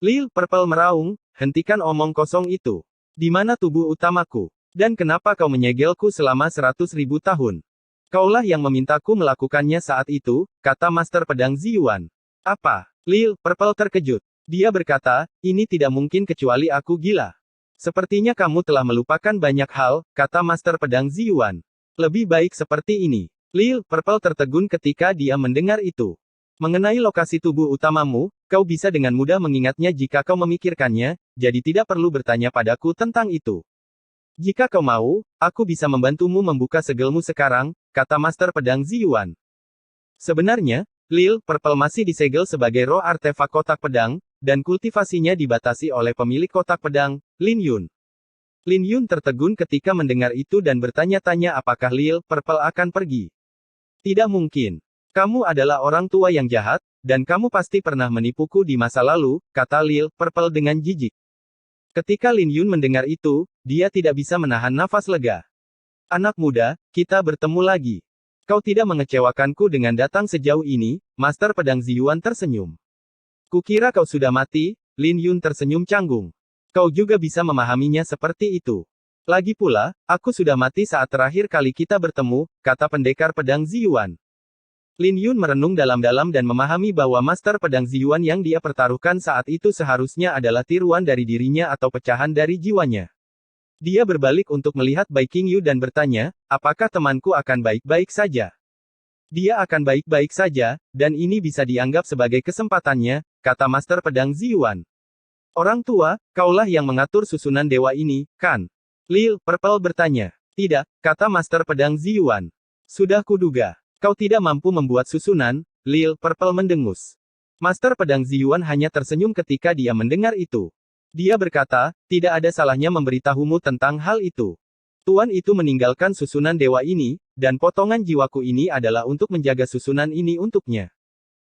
[SPEAKER 2] Lil Purple meraung, hentikan omong kosong itu. Di mana tubuh utamaku? Dan kenapa kau menyegelku selama 100.000 tahun? Kaulah yang memintaku melakukannya saat itu, kata Master Pedang Ziyuan. Apa? Lil Purple terkejut. Dia berkata, ini tidak mungkin kecuali aku gila. Sepertinya kamu telah melupakan banyak hal, kata Master Pedang Ziyuan. Lebih baik seperti ini. Lil Purple tertegun ketika dia mendengar itu. Mengenai lokasi tubuh utamamu, kau bisa dengan mudah mengingatnya jika kau memikirkannya, jadi tidak perlu bertanya padaku tentang itu. Jika kau mau, aku bisa membantumu membuka segelmu sekarang, kata Master Pedang Ziyuan. Sebenarnya, Lil Purple masih disegel sebagai roh artefak kotak pedang, dan kultivasinya dibatasi oleh pemilik kotak pedang, Lin Yun. Lin Yun tertegun ketika mendengar itu dan bertanya-tanya apakah Lil Purple akan pergi. Tidak mungkin. Kamu adalah orang tua yang jahat, dan kamu pasti pernah menipuku di masa lalu, kata Lil Purple dengan jijik. Ketika Lin Yun mendengar itu, dia tidak bisa menahan nafas lega. Anak muda, kita bertemu lagi. Kau tidak mengecewakanku dengan datang sejauh ini, Master Pedang Ziyuan tersenyum. Kukira kau sudah mati, Lin Yun tersenyum canggung. Kau juga bisa memahaminya seperti itu. Lagi pula, aku sudah mati saat terakhir kali kita bertemu, kata pendekar Pedang Ziyuan. Lin Yun merenung dalam-dalam dan memahami bahwa Master Pedang Ziyuan yang dia pertaruhkan saat itu seharusnya adalah tiruan dari dirinya atau pecahan dari jiwanya. Dia berbalik untuk melihat Bai Qingyu dan bertanya, apakah temanku akan baik-baik saja? Dia akan baik-baik saja, dan ini bisa dianggap sebagai kesempatannya, kata Master Pedang Ziyuan. Orang tua, kaulah yang mengatur susunan dewa ini, kan? Lil Purple bertanya. Tidak, kata Master Pedang Ziyuan. Sudah kuduga. Kau tidak mampu membuat susunan, Lil Purple mendengus. Master Pedang Ziyuan hanya tersenyum ketika dia mendengar itu. Dia berkata, tidak ada salahnya memberitahumu tentang hal itu. Tuan itu meninggalkan susunan dewa ini, dan potongan jiwaku ini adalah untuk menjaga susunan ini untuknya.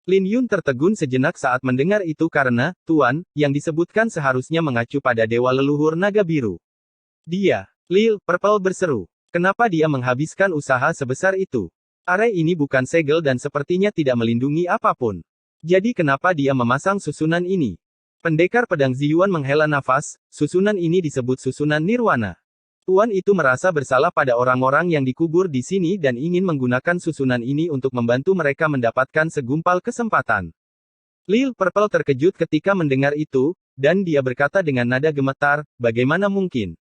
[SPEAKER 2] Lin Yun tertegun sejenak saat mendengar itu karena, Tuan, yang disebutkan seharusnya mengacu pada dewa leluhur naga biru. Dia, Lil Purple berseru. Kenapa dia menghabiskan usaha sebesar itu? Area ini bukan segel dan sepertinya tidak melindungi apapun. Jadi kenapa dia memasang susunan ini? Pendekar Pedang Ziyuan menghela nafas, susunan ini disebut susunan Nirwana. Tuan itu merasa bersalah pada orang-orang yang dikubur di sini dan ingin menggunakan susunan ini untuk membantu mereka mendapatkan segumpal kesempatan. Lil Purple terkejut ketika mendengar itu, dan dia berkata dengan nada gemetar, bagaimana mungkin?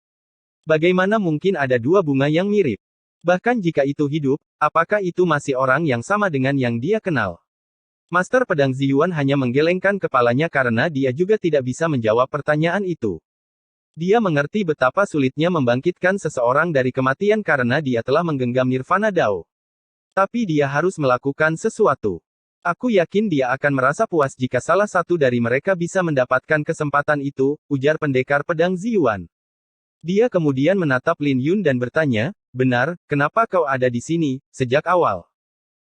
[SPEAKER 2] Bagaimana mungkin ada dua bunga yang mirip? Bahkan jika itu hidup, apakah itu masih orang yang sama dengan yang dia kenal? Master Pedang Ziyuan hanya menggelengkan kepalanya karena dia juga tidak bisa menjawab pertanyaan itu. Dia mengerti betapa sulitnya membangkitkan seseorang dari kematian karena dia telah menggenggam Nirvana Dao. Tapi dia harus melakukan sesuatu. Aku yakin dia akan merasa puas jika salah satu dari mereka bisa mendapatkan kesempatan itu, ujar pendekar pedang Ziyuan. Dia kemudian menatap Lin Yun dan bertanya, benar, kenapa kau ada di sini, sejak awal?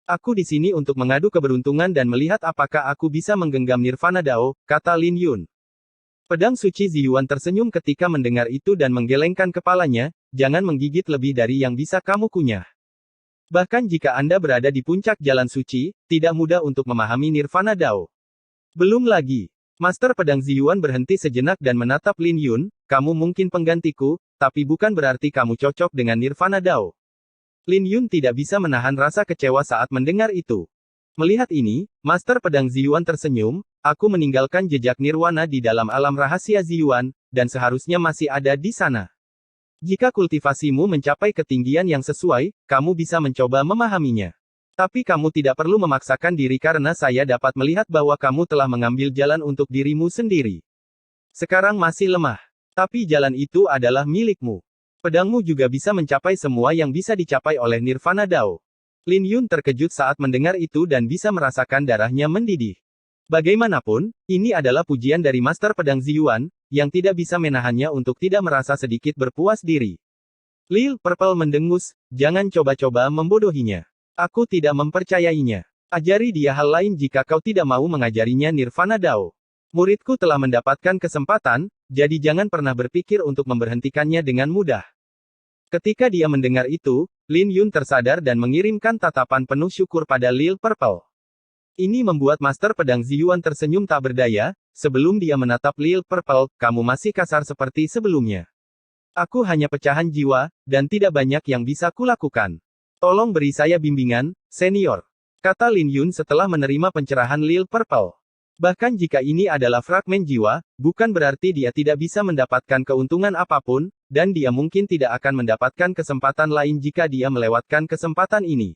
[SPEAKER 2] Aku di sini untuk mengadu keberuntungan dan melihat apakah aku bisa menggenggam Nirvana Dao, kata Lin Yun. Pedang suci Ziyuan tersenyum ketika mendengar itu dan menggelengkan kepalanya, jangan menggigit lebih dari yang bisa kamu kunyah. Bahkan jika Anda berada di puncak jalan suci, tidak mudah untuk memahami Nirvana Dao. Belum lagi. Master Pedang Ziyuan berhenti sejenak dan menatap Lin Yun, kamu mungkin penggantiku, tapi bukan berarti kamu cocok dengan Nirvana Dao. Lin Yun tidak bisa menahan rasa kecewa saat mendengar itu. Melihat ini, Master Pedang Ziyuan tersenyum, aku meninggalkan jejak nirwana di dalam alam rahasia Ziyuan, dan seharusnya masih ada di sana. Jika kultivasimu mencapai ketinggian yang sesuai, kamu bisa mencoba memahaminya. Tapi kamu tidak perlu memaksakan diri karena saya dapat melihat bahwa kamu telah mengambil jalan untuk dirimu sendiri. Sekarang masih lemah. Tapi jalan itu adalah milikmu. Pedangmu juga bisa mencapai semua yang bisa dicapai oleh Nirvana Dao. Lin Yun terkejut saat mendengar itu dan bisa merasakan darahnya mendidih. Bagaimanapun, ini adalah pujian dari Master Pedang Ziyuan, yang tidak bisa menahannya untuk tidak merasa sedikit berpuas diri. Lil Purple mendengus, jangan coba-coba membodohinya. Aku tidak mempercayainya. Ajari dia hal lain jika kau tidak mau mengajarinya Nirvana Dao. Muridku telah mendapatkan kesempatan, jadi jangan pernah berpikir untuk memberhentikannya dengan mudah. Ketika dia mendengar itu, Lin Yun tersadar dan mengirimkan tatapan penuh syukur pada Lil Purple. Ini membuat Master Pedang Ziyuan tersenyum tak berdaya, sebelum dia menatap Lil Purple, kamu masih kasar seperti sebelumnya. Aku hanya pecahan jiwa, dan tidak banyak yang bisa kulakukan. Tolong beri saya bimbingan, senior. Kata Lin Yun setelah menerima pencerahan Lil Purple. Bahkan jika ini adalah fragmen jiwa, bukan berarti dia tidak bisa mendapatkan keuntungan apapun, dan dia mungkin tidak akan mendapatkan kesempatan lain jika dia melewatkan kesempatan ini.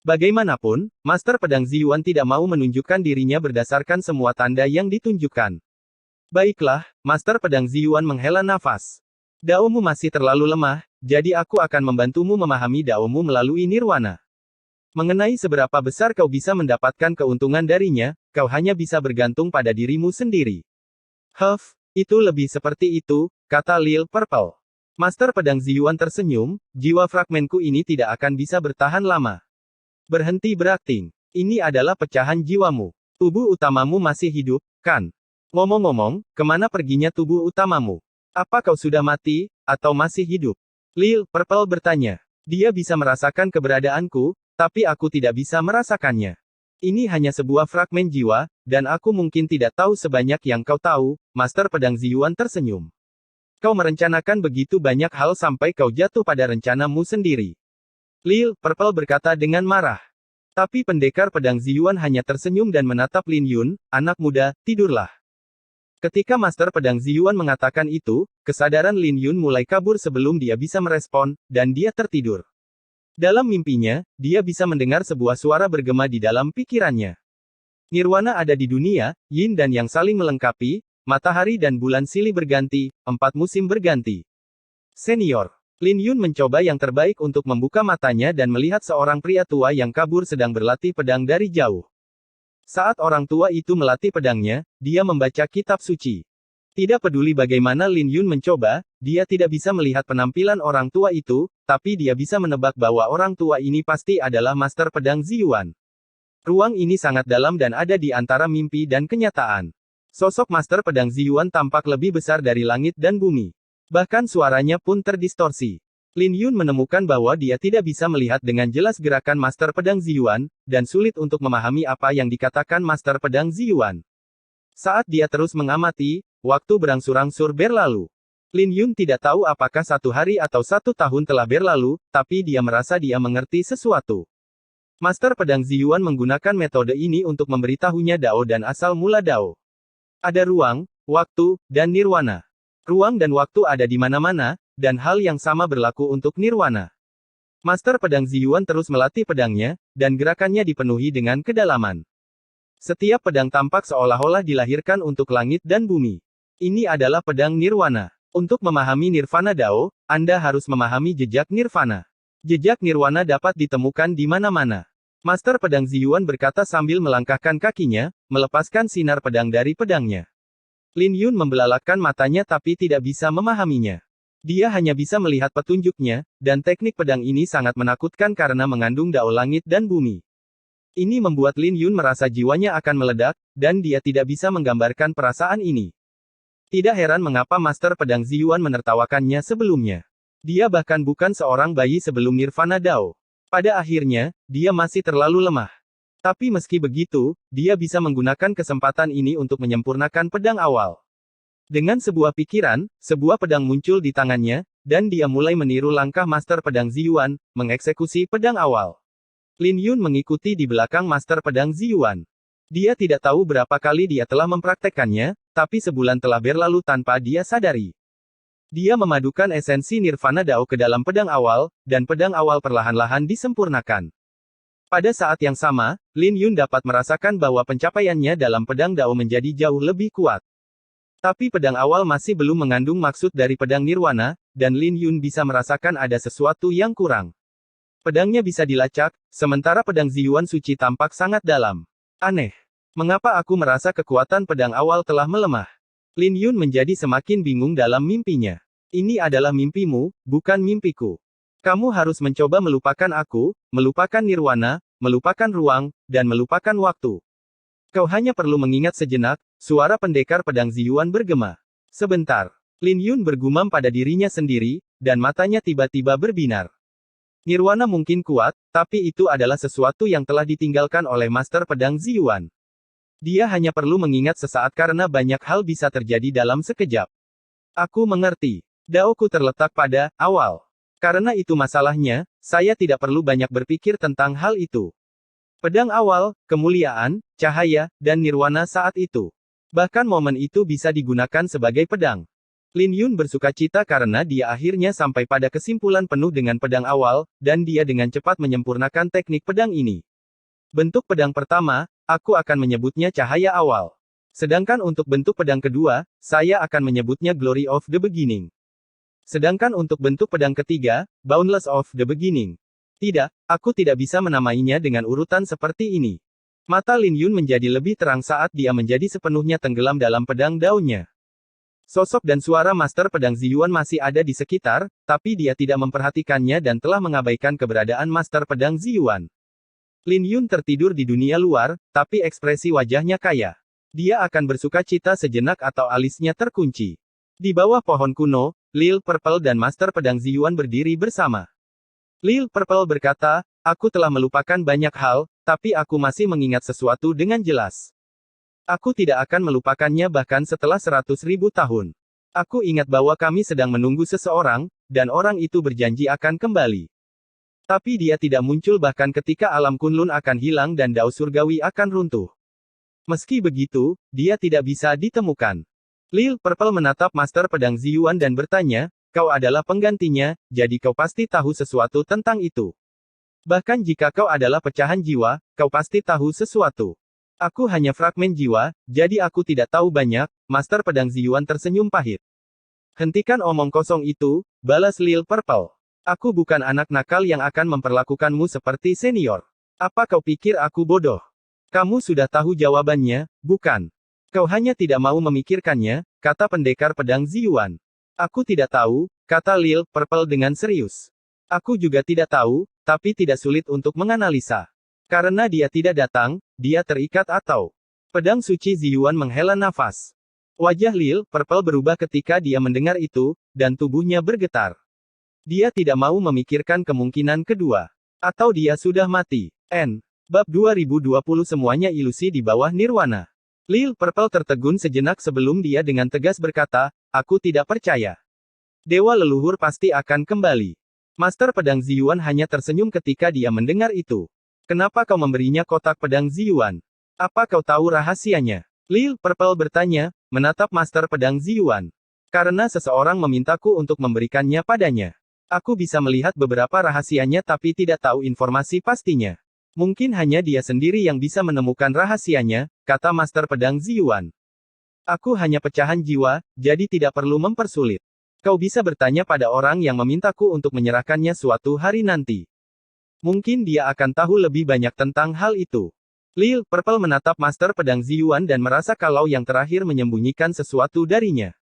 [SPEAKER 2] Bagaimanapun, Master Pedang Ziyuan tidak mau menunjukkan dirinya berdasarkan semua tanda yang ditunjukkan. Baiklah, Master Pedang Ziyuan menghela nafas. Daomu masih terlalu lemah, jadi aku akan membantumu memahami daomu melalui nirwana. Mengenai seberapa besar kau bisa mendapatkan keuntungan darinya, kau hanya bisa bergantung pada dirimu sendiri. Itu lebih seperti itu, kata Lil Purple. Master Pedang Ziyuan tersenyum, jiwa fragmenku ini tidak akan bisa bertahan lama. Berhenti berakting. Ini adalah pecahan jiwamu. Tubuh utamamu masih hidup, kan? Ngomong-ngomong, kemana perginya tubuh utamamu? Apa kau sudah mati, atau masih hidup? Lil Purple bertanya. Dia bisa merasakan keberadaanku, tapi aku tidak bisa merasakannya. Ini hanya sebuah fragmen jiwa, dan aku mungkin tidak tahu sebanyak yang kau tahu, Master Pedang Ziyuan tersenyum. Kau merencanakan begitu banyak hal sampai kau jatuh pada rencanamu sendiri. Lil Purple berkata dengan marah. Tapi pendekar pedang Ziyuan hanya tersenyum dan menatap Lin Yun, anak muda, tidurlah. Ketika Master Pedang Ziyuan mengatakan itu, kesadaran Lin Yun mulai kabur sebelum dia bisa merespon, dan dia tertidur. Dalam mimpinya, dia bisa mendengar sebuah suara bergema di dalam pikirannya. Nirwana ada di dunia, yin dan yang saling melengkapi, matahari dan bulan silih berganti, 4 musim berganti. Senior. Lin Yun mencoba yang terbaik untuk membuka matanya dan melihat seorang pria tua yang kabur sedang berlatih pedang dari jauh. Saat orang tua itu melatih pedangnya, dia membaca kitab suci. Tidak peduli bagaimana Lin Yun mencoba, dia tidak bisa melihat penampilan orang tua itu, tapi dia bisa menebak bahwa orang tua ini pasti adalah Master Pedang Ziyuan. Ruang ini sangat dalam dan ada di antara mimpi dan kenyataan. Sosok Master Pedang Ziyuan tampak lebih besar dari langit dan bumi. Bahkan suaranya pun terdistorsi. Lin Yun menemukan bahwa dia tidak bisa melihat dengan jelas gerakan Master Pedang Ziyuan, dan sulit untuk memahami apa yang dikatakan Master Pedang Ziyuan. Saat dia terus mengamati, waktu berangsur-angsur berlalu. Lin Yun tidak tahu apakah 1 hari atau 1 tahun telah berlalu, tapi dia merasa dia mengerti sesuatu. Master Pedang Ziyuan menggunakan metode ini untuk memberitahunya Dao dan asal mula Dao. Ada ruang, waktu, dan nirwana. Ruang dan waktu ada di mana-mana, dan hal yang sama berlaku untuk nirwana. Master Pedang Ziyuan terus melatih pedangnya, dan gerakannya dipenuhi dengan kedalaman. Setiap pedang tampak seolah-olah dilahirkan untuk langit dan bumi. Ini adalah pedang nirwana. Untuk memahami nirvana Dao, Anda harus memahami jejak nirvana. Jejak nirwana dapat ditemukan di mana-mana. Master Pedang Ziyuan berkata sambil melangkahkan kakinya, melepaskan sinar pedang dari pedangnya. Lin Yun membelalakkan matanya tapi tidak bisa memahaminya. Dia hanya bisa melihat petunjuknya, dan teknik pedang ini sangat menakutkan karena mengandung dao langit dan bumi. Ini membuat Lin Yun merasa jiwanya akan meledak, dan dia tidak bisa menggambarkan perasaan ini. Tidak heran mengapa Master Pedang Ziyuan menertawakannya sebelumnya. Dia bahkan bukan seorang bayi sebelum Nirvana Dao. Pada akhirnya, dia masih terlalu lemah. Tapi meski begitu, dia bisa menggunakan kesempatan ini untuk menyempurnakan pedang awal. Dengan sebuah pikiran, sebuah pedang muncul di tangannya, dan dia mulai meniru langkah Master Pedang Ziyuan, mengeksekusi pedang awal. Lin Yun mengikuti di belakang Master Pedang Ziyuan. Dia tidak tahu berapa kali dia telah mempraktekkannya, tapi sebulan telah berlalu tanpa dia sadari. Dia memadukan esensi Nirvana Dao ke dalam pedang awal, dan pedang awal perlahan-lahan disempurnakan. Pada saat yang sama, Lin Yun dapat merasakan bahwa pencapaiannya dalam pedang Dao menjadi jauh lebih kuat. Tapi pedang awal masih belum mengandung maksud dari pedang nirwana, dan Lin Yun bisa merasakan ada sesuatu yang kurang. Pedangnya bisa dilacak, sementara pedang Ziyuan suci tampak sangat dalam. Aneh. Mengapa aku merasa kekuatan pedang awal telah melemah? Lin Yun menjadi semakin bingung dalam mimpinya. Ini adalah mimpimu, bukan mimpiku. Kamu harus mencoba melupakan aku, melupakan nirwana, melupakan ruang, dan melupakan waktu. Kau hanya perlu mengingat sejenak, suara pendekar pedang Ziyuan bergema. Sebentar. Lin Yun bergumam pada dirinya sendiri, dan matanya tiba-tiba berbinar. Nirwana mungkin kuat, tapi itu adalah sesuatu yang telah ditinggalkan oleh Master Pedang Ziyuan. Dia hanya perlu mengingat sesaat karena banyak hal bisa terjadi dalam sekejap. Aku mengerti. Daoku terletak pada awal. Karena itu masalahnya, saya tidak perlu banyak berpikir tentang hal itu. Pedang awal, kemuliaan, cahaya, dan nirwana saat itu. Bahkan momen itu bisa digunakan sebagai pedang. Lin Yun bersukacita karena dia akhirnya sampai pada kesimpulan penuh dengan pedang awal, dan dia dengan cepat menyempurnakan teknik pedang ini. Bentuk pedang pertama, aku akan menyebutnya cahaya awal. Sedangkan untuk bentuk pedang kedua, saya akan menyebutnya Glory of the Beginning. Sedangkan untuk bentuk pedang ketiga, Boundless of the Beginning. Tidak, aku tidak bisa menamainya dengan urutan seperti ini. Mata Lin Yun menjadi lebih terang saat dia menjadi sepenuhnya tenggelam dalam pedang daunnya. Sosok dan suara Master Pedang Ziyuan masih ada di sekitar, tapi dia tidak memperhatikannya dan telah mengabaikan keberadaan Master Pedang Ziyuan. Lin Yun tertidur di dunia luar, tapi ekspresi wajahnya kaya. Dia akan bersukacita sejenak atau alisnya terkunci. Di bawah pohon kuno, Lil Purple dan Master Pedang Ziyuan berdiri bersama. Lil Purple berkata, aku telah melupakan banyak hal, tapi aku masih mengingat sesuatu dengan jelas. Aku tidak akan melupakannya bahkan setelah 100.000 tahun. Aku ingat bahwa kami sedang menunggu seseorang, dan orang itu berjanji akan kembali. Tapi dia tidak muncul bahkan ketika alam Kunlun akan hilang dan Dao Surgawi akan runtuh. Meski begitu, dia tidak bisa ditemukan. Lil Purple menatap Master Pedang Ziyuan dan bertanya, kau adalah penggantinya, jadi kau pasti tahu sesuatu tentang itu. Bahkan jika kau adalah pecahan jiwa, kau pasti tahu sesuatu. Aku hanya fragmen jiwa, jadi aku tidak tahu banyak, Master Pedang Ziyuan tersenyum pahit. Hentikan omong kosong itu, balas Lil Purple. Aku bukan anak nakal yang akan memperlakukanmu seperti senior. Apa kau pikir aku bodoh? Kamu sudah tahu jawabannya, bukan? Kau hanya tidak mau memikirkannya, kata pendekar pedang Ziyuan. Aku tidak tahu, kata Lil Purple dengan serius. Aku juga tidak tahu, tapi tidak sulit untuk menganalisa. Karena dia tidak datang, dia terikat atau. Pedang suci Ziyuan menghela nafas. Wajah Lil Purple berubah ketika dia mendengar itu, dan tubuhnya bergetar. Dia tidak mau memikirkan kemungkinan kedua. Atau dia sudah mati. Bab 2020 semuanya ilusi di bawah nirwana. Lil Purple tertegun sejenak sebelum dia dengan tegas berkata, aku tidak percaya. Dewa leluhur pasti akan kembali. Master Pedang Ziyuan hanya tersenyum ketika dia mendengar itu. Kenapa kau memberinya kotak pedang Ziyuan? Apa kau tahu rahasianya? Lil Purple bertanya, menatap Master Pedang Ziyuan. Karena seseorang memintaku untuk memberikannya padanya. Aku bisa melihat beberapa rahasianya tapi tidak tahu informasi pastinya. Mungkin hanya dia sendiri yang bisa menemukan rahasianya, kata Master Pedang Ziyuan. Aku hanya pecahan jiwa, jadi tidak perlu mempersulit. Kau bisa bertanya pada orang yang memintaku untuk menyerahkannya suatu hari nanti. Mungkin dia akan tahu lebih banyak tentang hal itu. Lil Purple menatap Master Pedang Ziyuan dan merasa kalau yang terakhir menyembunyikan sesuatu darinya.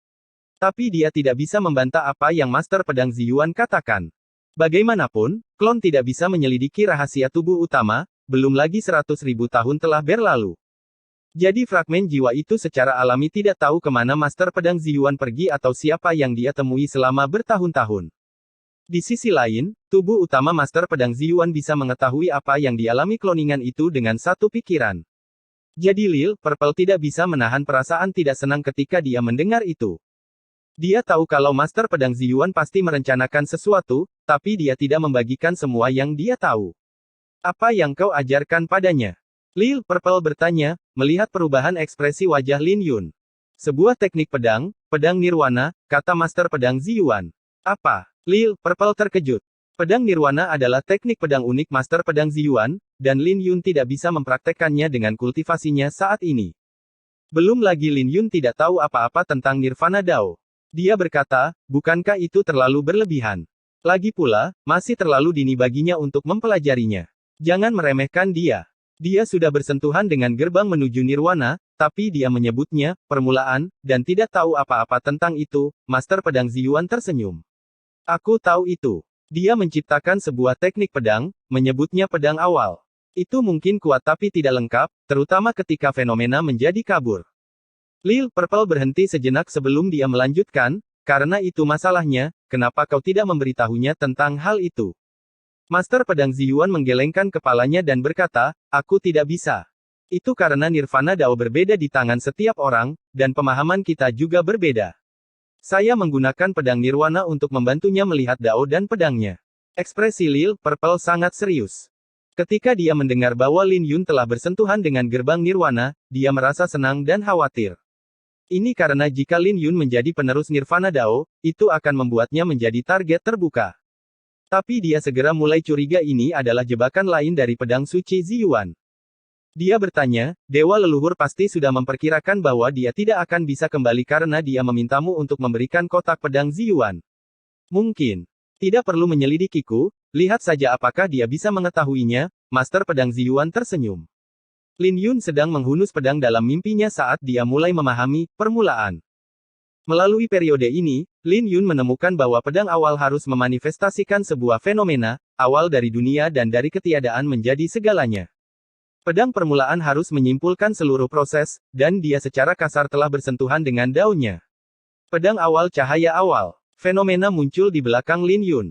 [SPEAKER 2] Tapi dia tidak bisa membantah apa yang Master Pedang Ziyuan katakan. Bagaimanapun, klon tidak bisa menyelidiki rahasia tubuh utama, belum lagi 100.000 tahun telah berlalu. Jadi fragmen jiwa itu secara alami tidak tahu kemana Master Pedang Ziyuan pergi atau siapa yang dia temui selama bertahun-tahun. Di sisi lain, tubuh utama Master Pedang Ziyuan bisa mengetahui apa yang dialami kloningan itu dengan satu pikiran. Jadi Lil Purple tidak bisa menahan perasaan tidak senang ketika dia mendengar itu. Dia tahu kalau Master Pedang Ziyuan pasti merencanakan sesuatu, tapi dia tidak membagikan semua yang dia tahu. Apa yang kau ajarkan padanya? Lil Purple bertanya, melihat perubahan ekspresi wajah Lin Yun. Sebuah teknik pedang, pedang nirwana, kata Master Pedang Ziyuan. Apa? Lil Purple terkejut. Pedang nirwana adalah teknik pedang unik Master Pedang Ziyuan, dan Lin Yun tidak bisa mempraktekkannya dengan kultivasinya saat ini. Belum lagi Lin Yun tidak tahu apa-apa tentang Nirvana Dao. Dia berkata, bukankah itu terlalu berlebihan? Lagi pula, masih terlalu dini baginya untuk mempelajarinya. Jangan meremehkan dia. Dia sudah bersentuhan dengan gerbang menuju nirwana, tapi dia menyebutnya permulaan, dan tidak tahu apa-apa tentang itu. Master Pedang Ziyuan tersenyum. Aku tahu itu. Dia menciptakan sebuah teknik pedang, menyebutnya pedang awal. Itu mungkin kuat tapi tidak lengkap, terutama ketika fenomena menjadi kabur. Lil Purple berhenti sejenak sebelum dia melanjutkan, karena itu masalahnya, kenapa kau tidak memberitahunya tentang hal itu? Master Pedang Ziyuan menggelengkan kepalanya dan berkata, aku tidak bisa. Itu karena Nirvana Dao berbeda di tangan setiap orang, dan pemahaman kita juga berbeda. Saya menggunakan pedang Nirwana untuk membantunya melihat Dao dan pedangnya. Ekspresi Lil Purple sangat serius. Ketika dia mendengar bahwa Lin Yun telah bersentuhan dengan gerbang Nirwana, dia merasa senang dan khawatir. Ini karena jika Lin Yun menjadi penerus Nirvana Dao, itu akan membuatnya menjadi target terbuka. Tapi dia segera mulai curiga ini adalah jebakan lain dari pedang suci Ziyuan. Dia bertanya, Dewa Leluhur pasti sudah memperkirakan bahwa dia tidak akan bisa kembali karena dia memintamu untuk memberikan kotak pedang Ziyuan. Mungkin. Tidak perlu menyelidikiku, lihat saja apakah dia bisa mengetahuinya. Master Pedang Ziyuan tersenyum. Lin Yun sedang menghunus pedang dalam mimpinya saat dia mulai memahami permulaan. Melalui periode ini, Lin Yun menemukan bahwa pedang awal harus memanifestasikan sebuah fenomena, awal dari dunia dan dari ketiadaan menjadi segalanya. Pedang permulaan harus menyimpulkan seluruh proses, dan dia secara kasar telah bersentuhan dengan daunnya. Pedang awal cahaya awal. Fenomena muncul di belakang Lin Yun.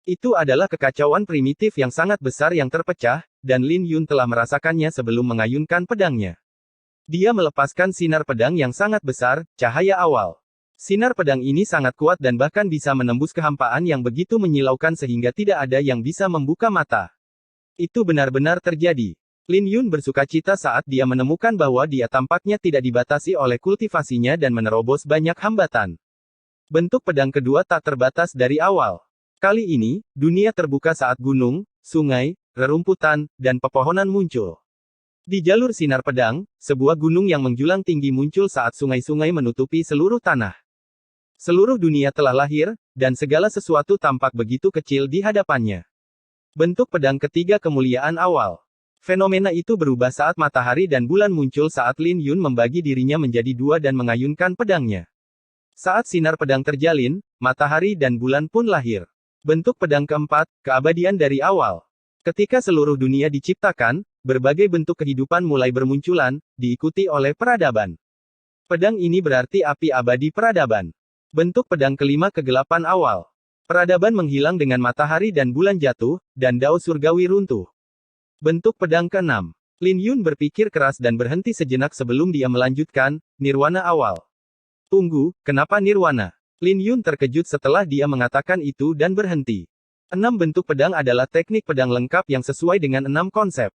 [SPEAKER 2] Itu adalah kekacauan primitif yang sangat besar yang terpecah, dan Lin Yun telah merasakannya sebelum mengayunkan pedangnya. Dia melepaskan sinar pedang yang sangat besar, cahaya awal. Sinar pedang ini sangat kuat dan bahkan bisa menembus kehampaan yang begitu menyilaukan sehingga tidak ada yang bisa membuka mata. Itu benar-benar terjadi. Lin Yun bersukacita saat dia menemukan bahwa dia tampaknya tidak dibatasi oleh kultivasinya dan menerobos banyak hambatan. Bentuk pedang kedua tak terbatas dari awal. Kali ini, dunia terbuka saat gunung, sungai, rerumputan, dan pepohonan muncul. Di jalur sinar pedang, sebuah gunung yang menjulang tinggi muncul saat sungai-sungai menutupi seluruh tanah. Seluruh dunia telah lahir, dan segala sesuatu tampak begitu kecil di hadapannya. Bentuk pedang ketiga kemuliaan awal. Fenomena itu berubah saat matahari dan bulan muncul saat Lin Yun membagi dirinya menjadi dua dan mengayunkan pedangnya. Saat sinar pedang terjalin, matahari dan bulan pun lahir. Bentuk pedang keempat, keabadian dari awal. Ketika seluruh dunia diciptakan, berbagai bentuk kehidupan mulai bermunculan, diikuti oleh peradaban. Pedang ini berarti api abadi peradaban. Bentuk pedang kelima kegelapan awal. Peradaban menghilang dengan matahari dan bulan jatuh, dan dao surgawi runtuh. Bentuk pedang keenam. Lin Yun berpikir keras dan berhenti sejenak sebelum dia melanjutkan, nirwana awal. Tunggu, kenapa nirwana? Lin Yun terkejut setelah dia mengatakan itu dan berhenti. 6 bentuk pedang adalah teknik pedang lengkap yang sesuai dengan 6 konsep.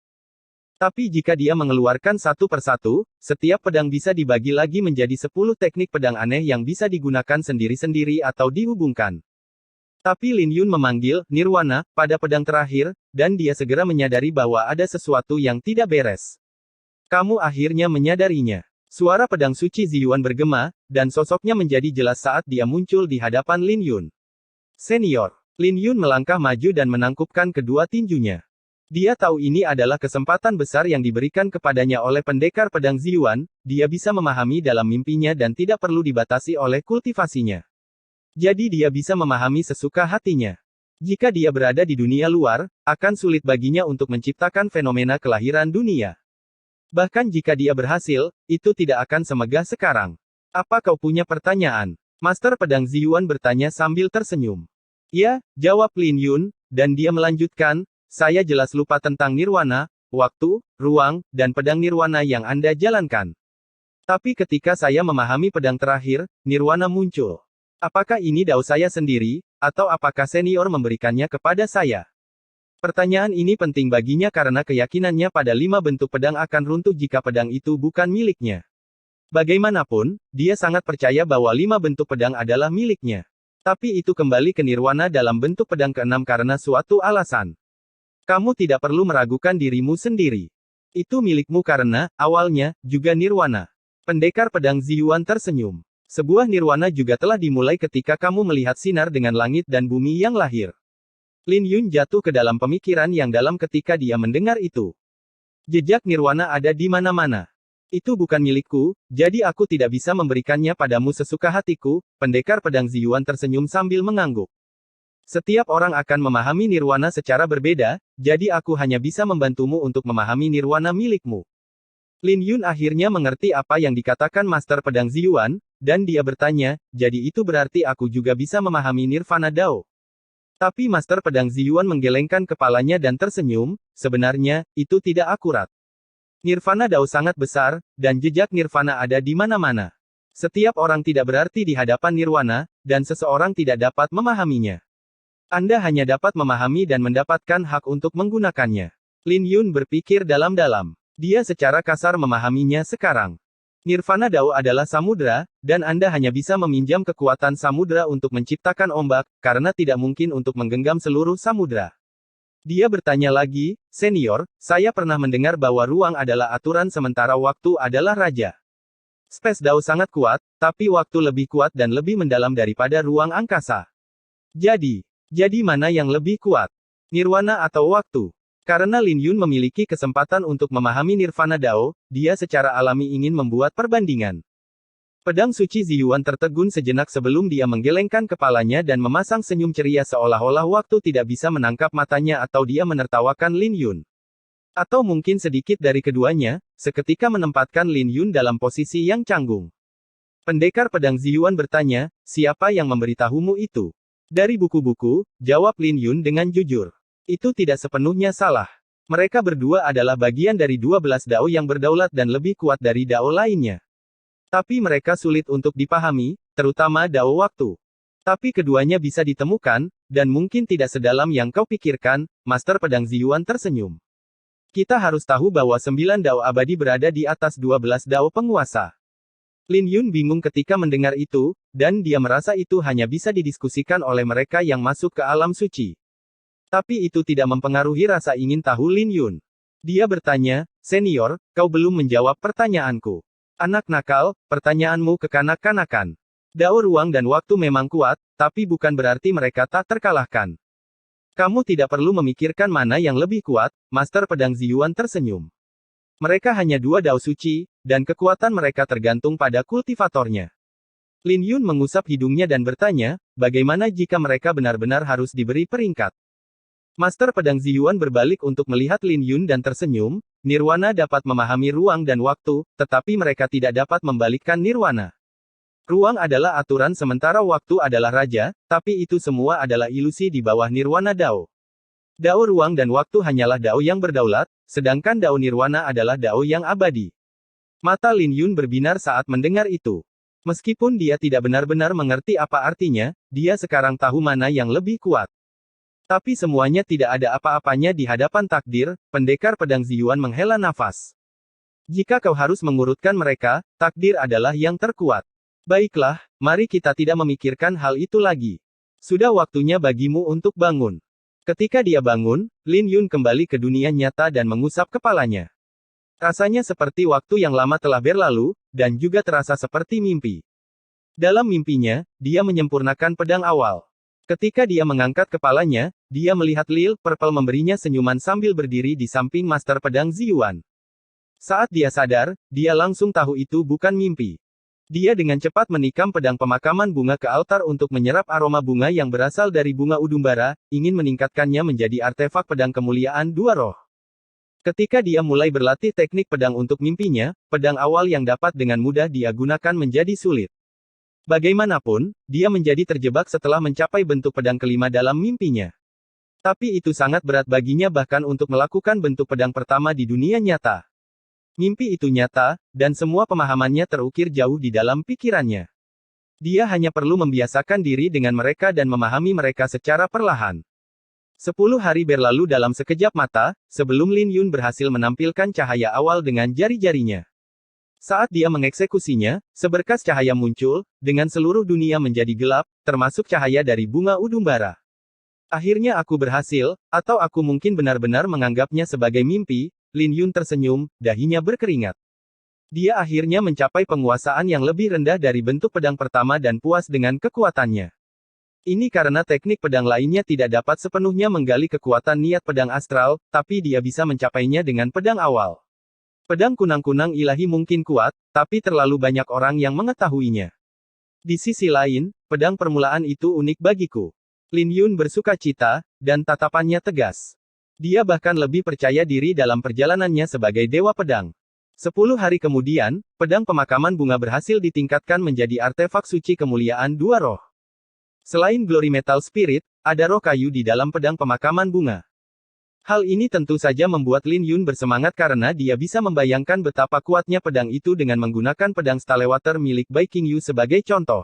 [SPEAKER 2] Tapi jika dia mengeluarkan satu persatu, setiap pedang bisa dibagi lagi menjadi 10 teknik pedang aneh yang bisa digunakan sendiri-sendiri atau dihubungkan. Tapi Lin Yun memanggil Nirwana pada pedang terakhir, dan dia segera menyadari bahwa ada sesuatu yang tidak beres. Kamu akhirnya menyadarinya. Suara pedang suci Ziyuan bergema, dan sosoknya menjadi jelas saat dia muncul di hadapan Lin Yun. Senior. Lin Yun melangkah maju dan menangkupkan kedua tinjunya. Dia tahu ini adalah kesempatan besar yang diberikan kepadanya oleh pendekar pedang Ziyuan, dia bisa memahami dalam mimpinya dan tidak perlu dibatasi oleh kultivasinya. Jadi dia bisa memahami sesuka hatinya. Jika dia berada di dunia luar, akan sulit baginya untuk menciptakan fenomena kelahiran dunia. Bahkan jika dia berhasil, itu tidak akan semegah sekarang. Apa kau punya pertanyaan? Master pedang Ziyuan bertanya sambil tersenyum. Ya, jawab Lin Yun, dan dia melanjutkan, saya jelas lupa tentang nirwana, waktu, ruang, dan pedang nirwana yang Anda jalankan. Tapi ketika saya memahami pedang terakhir, nirwana muncul. Apakah ini dao saya sendiri, atau apakah senior memberikannya kepada saya? Pertanyaan ini penting baginya karena keyakinannya pada 5 bentuk pedang akan runtuh jika pedang itu bukan miliknya. Bagaimanapun, dia sangat percaya bahwa 5 bentuk pedang adalah miliknya. Tapi itu kembali ke nirwana dalam bentuk pedang ke-6 karena suatu alasan. Kamu tidak perlu meragukan dirimu sendiri. Itu milikmu karena, awalnya, juga nirwana. Pendekar pedang Ziyuan tersenyum. Sebuah nirwana juga telah dimulai ketika kamu melihat sinar dengan langit dan bumi yang lahir. Lin Yun jatuh ke dalam pemikiran yang dalam ketika dia mendengar itu. Jejak nirwana ada di mana-mana. Itu bukan milikku, jadi aku tidak bisa memberikannya padamu sesuka hatiku, pendekar pedang Ziyuan tersenyum sambil mengangguk. Setiap orang akan memahami nirwana secara berbeda, jadi aku hanya bisa membantumu untuk memahami nirwana milikmu. Lin Yun akhirnya mengerti apa yang dikatakan Master Pedang Ziyuan, dan dia bertanya, jadi itu berarti aku juga bisa memahami nirvana Dao. Tapi Master Pedang Ziyuan menggelengkan kepalanya dan tersenyum, sebenarnya, itu tidak akurat. Nirvana Dao sangat besar, dan jejak nirvana ada di mana-mana. Setiap orang tidak berarti di hadapan nirwana, dan seseorang tidak dapat memahaminya. Anda hanya dapat memahami dan mendapatkan hak untuk menggunakannya. Lin Yun berpikir dalam-dalam. Dia secara kasar memahaminya sekarang. Nirvana Dao adalah samudra, dan Anda hanya bisa meminjam kekuatan samudra untuk menciptakan ombak, karena tidak mungkin untuk menggenggam seluruh samudra. Dia bertanya lagi, senior, saya pernah mendengar bahwa ruang adalah aturan sementara waktu adalah raja. Space Dao sangat kuat, tapi waktu lebih kuat dan lebih mendalam daripada ruang angkasa. Jadi mana yang lebih kuat? Nirwana atau waktu? Karena Lin Yun memiliki kesempatan untuk memahami nirvana Dao, dia secara alami ingin membuat perbandingan. Pedang suci Ziyuan tertegun sejenak sebelum dia menggelengkan kepalanya dan memasang senyum ceria seolah-olah waktu tidak bisa menangkap matanya atau dia menertawakan Lin Yun. Atau mungkin sedikit dari keduanya, seketika menempatkan Lin Yun dalam posisi yang canggung. Pendekar pedang Ziyuan bertanya, siapa yang memberitahumu itu? Dari buku-buku, jawab Lin Yun dengan jujur. Itu tidak sepenuhnya salah. Mereka berdua adalah bagian dari 12 dao yang berdaulat dan lebih kuat dari dao lainnya. Tapi mereka sulit untuk dipahami, terutama dao waktu. Tapi keduanya bisa ditemukan, dan mungkin tidak sedalam yang kau pikirkan, Master Pedang Ziyuan tersenyum. Kita harus tahu bahwa 9 dao abadi berada di atas 12 dao penguasa. Lin Yun bingung ketika mendengar itu, dan dia merasa itu hanya bisa didiskusikan oleh mereka yang masuk ke alam suci. Tapi itu tidak mempengaruhi rasa ingin tahu Lin Yun. Dia bertanya, senior, kau belum menjawab pertanyaanku. Anak nakal, pertanyaanmu kekanak-kanakan. Dao ruang dan waktu memang kuat, tapi bukan berarti mereka tak terkalahkan. Kamu tidak perlu memikirkan mana yang lebih kuat, Master Pedang Ziyuan tersenyum. Mereka hanya 2 dao suci, dan kekuatan mereka tergantung pada kultivatornya. Lin Yun mengusap hidungnya dan bertanya, bagaimana jika mereka benar-benar harus diberi peringkat? Master Pedang Ziyuan berbalik untuk melihat Lin Yun dan tersenyum, nirwana dapat memahami ruang dan waktu, tetapi mereka tidak dapat membalikkan nirwana. Ruang adalah aturan sementara waktu adalah raja, tapi itu semua adalah ilusi di bawah nirwana Dao. Dao ruang dan waktu hanyalah Dao yang berdaulat, sedangkan Dao nirwana adalah Dao yang abadi. Mata Lin Yun berbinar saat mendengar itu. Meskipun dia tidak benar-benar mengerti apa artinya, dia sekarang tahu mana yang lebih kuat. Tapi semuanya tidak ada apa-apanya di hadapan takdir, pendekar pedang Ziyuan menghela nafas. Jika kau harus mengurutkan mereka, takdir adalah yang terkuat. Baiklah, mari kita tidak memikirkan hal itu lagi. Sudah waktunya bagimu untuk bangun. Ketika dia bangun, Lin Yun kembali ke dunia nyata dan mengusap kepalanya. Rasanya seperti waktu yang lama telah berlalu, dan juga terasa seperti mimpi. Dalam mimpinya, dia menyempurnakan pedang awal. Ketika dia mengangkat kepalanya, dia melihat Lil Purple memberinya senyuman sambil berdiri di samping master pedang Ziyuan. Saat dia sadar, dia langsung tahu itu bukan mimpi. Dia dengan cepat menikam pedang pemakaman bunga ke altar untuk menyerap aroma bunga yang berasal dari bunga udumbara, ingin meningkatkannya menjadi artefak pedang kemuliaan dua roh. Ketika dia mulai berlatih teknik pedang untuk mimpinya, pedang awal yang dapat dengan mudah dia gunakan menjadi sulit. Bagaimanapun, dia menjadi terjebak setelah mencapai bentuk pedang kelima dalam mimpinya. Tapi itu sangat berat baginya bahkan untuk melakukan bentuk pedang pertama di dunia nyata. Mimpi itu nyata, dan semua pemahamannya terukir jauh di dalam pikirannya. Dia hanya perlu membiasakan diri dengan mereka dan memahami mereka secara perlahan. 10 hari berlalu dalam sekejap mata, sebelum Lin Yun berhasil menampilkan cahaya awal dengan jari-jarinya. Saat dia mengeksekusinya, seberkas cahaya muncul, dengan seluruh dunia menjadi gelap, termasuk cahaya dari bunga udumbara. Akhirnya aku berhasil, atau aku mungkin benar-benar menganggapnya sebagai mimpi. Lin Yun tersenyum, dahinya berkeringat. Dia akhirnya mencapai penguasaan yang lebih rendah dari bentuk pedang pertama dan puas dengan kekuatannya. Ini karena teknik pedang lainnya tidak dapat sepenuhnya menggali kekuatan niat pedang astral, tapi dia bisa mencapainya dengan pedang awal. Pedang kunang-kunang ilahi mungkin kuat, tapi terlalu banyak orang yang mengetahuinya. Di sisi lain, pedang permulaan itu unik bagiku. Lin Yun bersuka cita, dan tatapannya tegas. Dia bahkan lebih percaya diri dalam perjalanannya sebagai dewa pedang. 10 hari kemudian, pedang pemakaman bunga berhasil ditingkatkan menjadi artefak suci kemuliaan dua roh. Selain Glory Metal Spirit, ada roh kayu di dalam pedang pemakaman bunga. Hal ini tentu saja membuat Lin Yun bersemangat karena dia bisa membayangkan betapa kuatnya pedang itu dengan menggunakan pedang Stalewater milik Bai Qingyu sebagai contoh.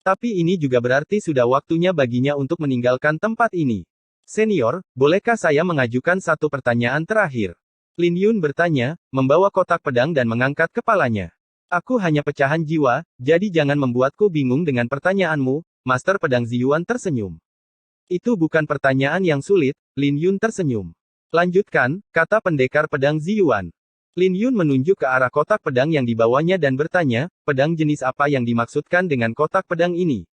[SPEAKER 2] Tapi ini juga berarti sudah waktunya baginya untuk meninggalkan tempat ini. Senior, bolehkah saya mengajukan satu pertanyaan terakhir? Lin Yun bertanya, membawa kotak pedang dan mengangkat kepalanya. Aku hanya pecahan jiwa, jadi jangan membuatku bingung dengan pertanyaanmu, Master Pedang Ziyuan tersenyum. Itu bukan pertanyaan yang sulit, Lin Yun tersenyum. Lanjutkan, kata pendekar pedang Ziyuan. Lin Yun menunjuk ke arah kotak pedang yang dibawanya dan bertanya, pedang jenis apa yang dimaksudkan dengan kotak pedang ini?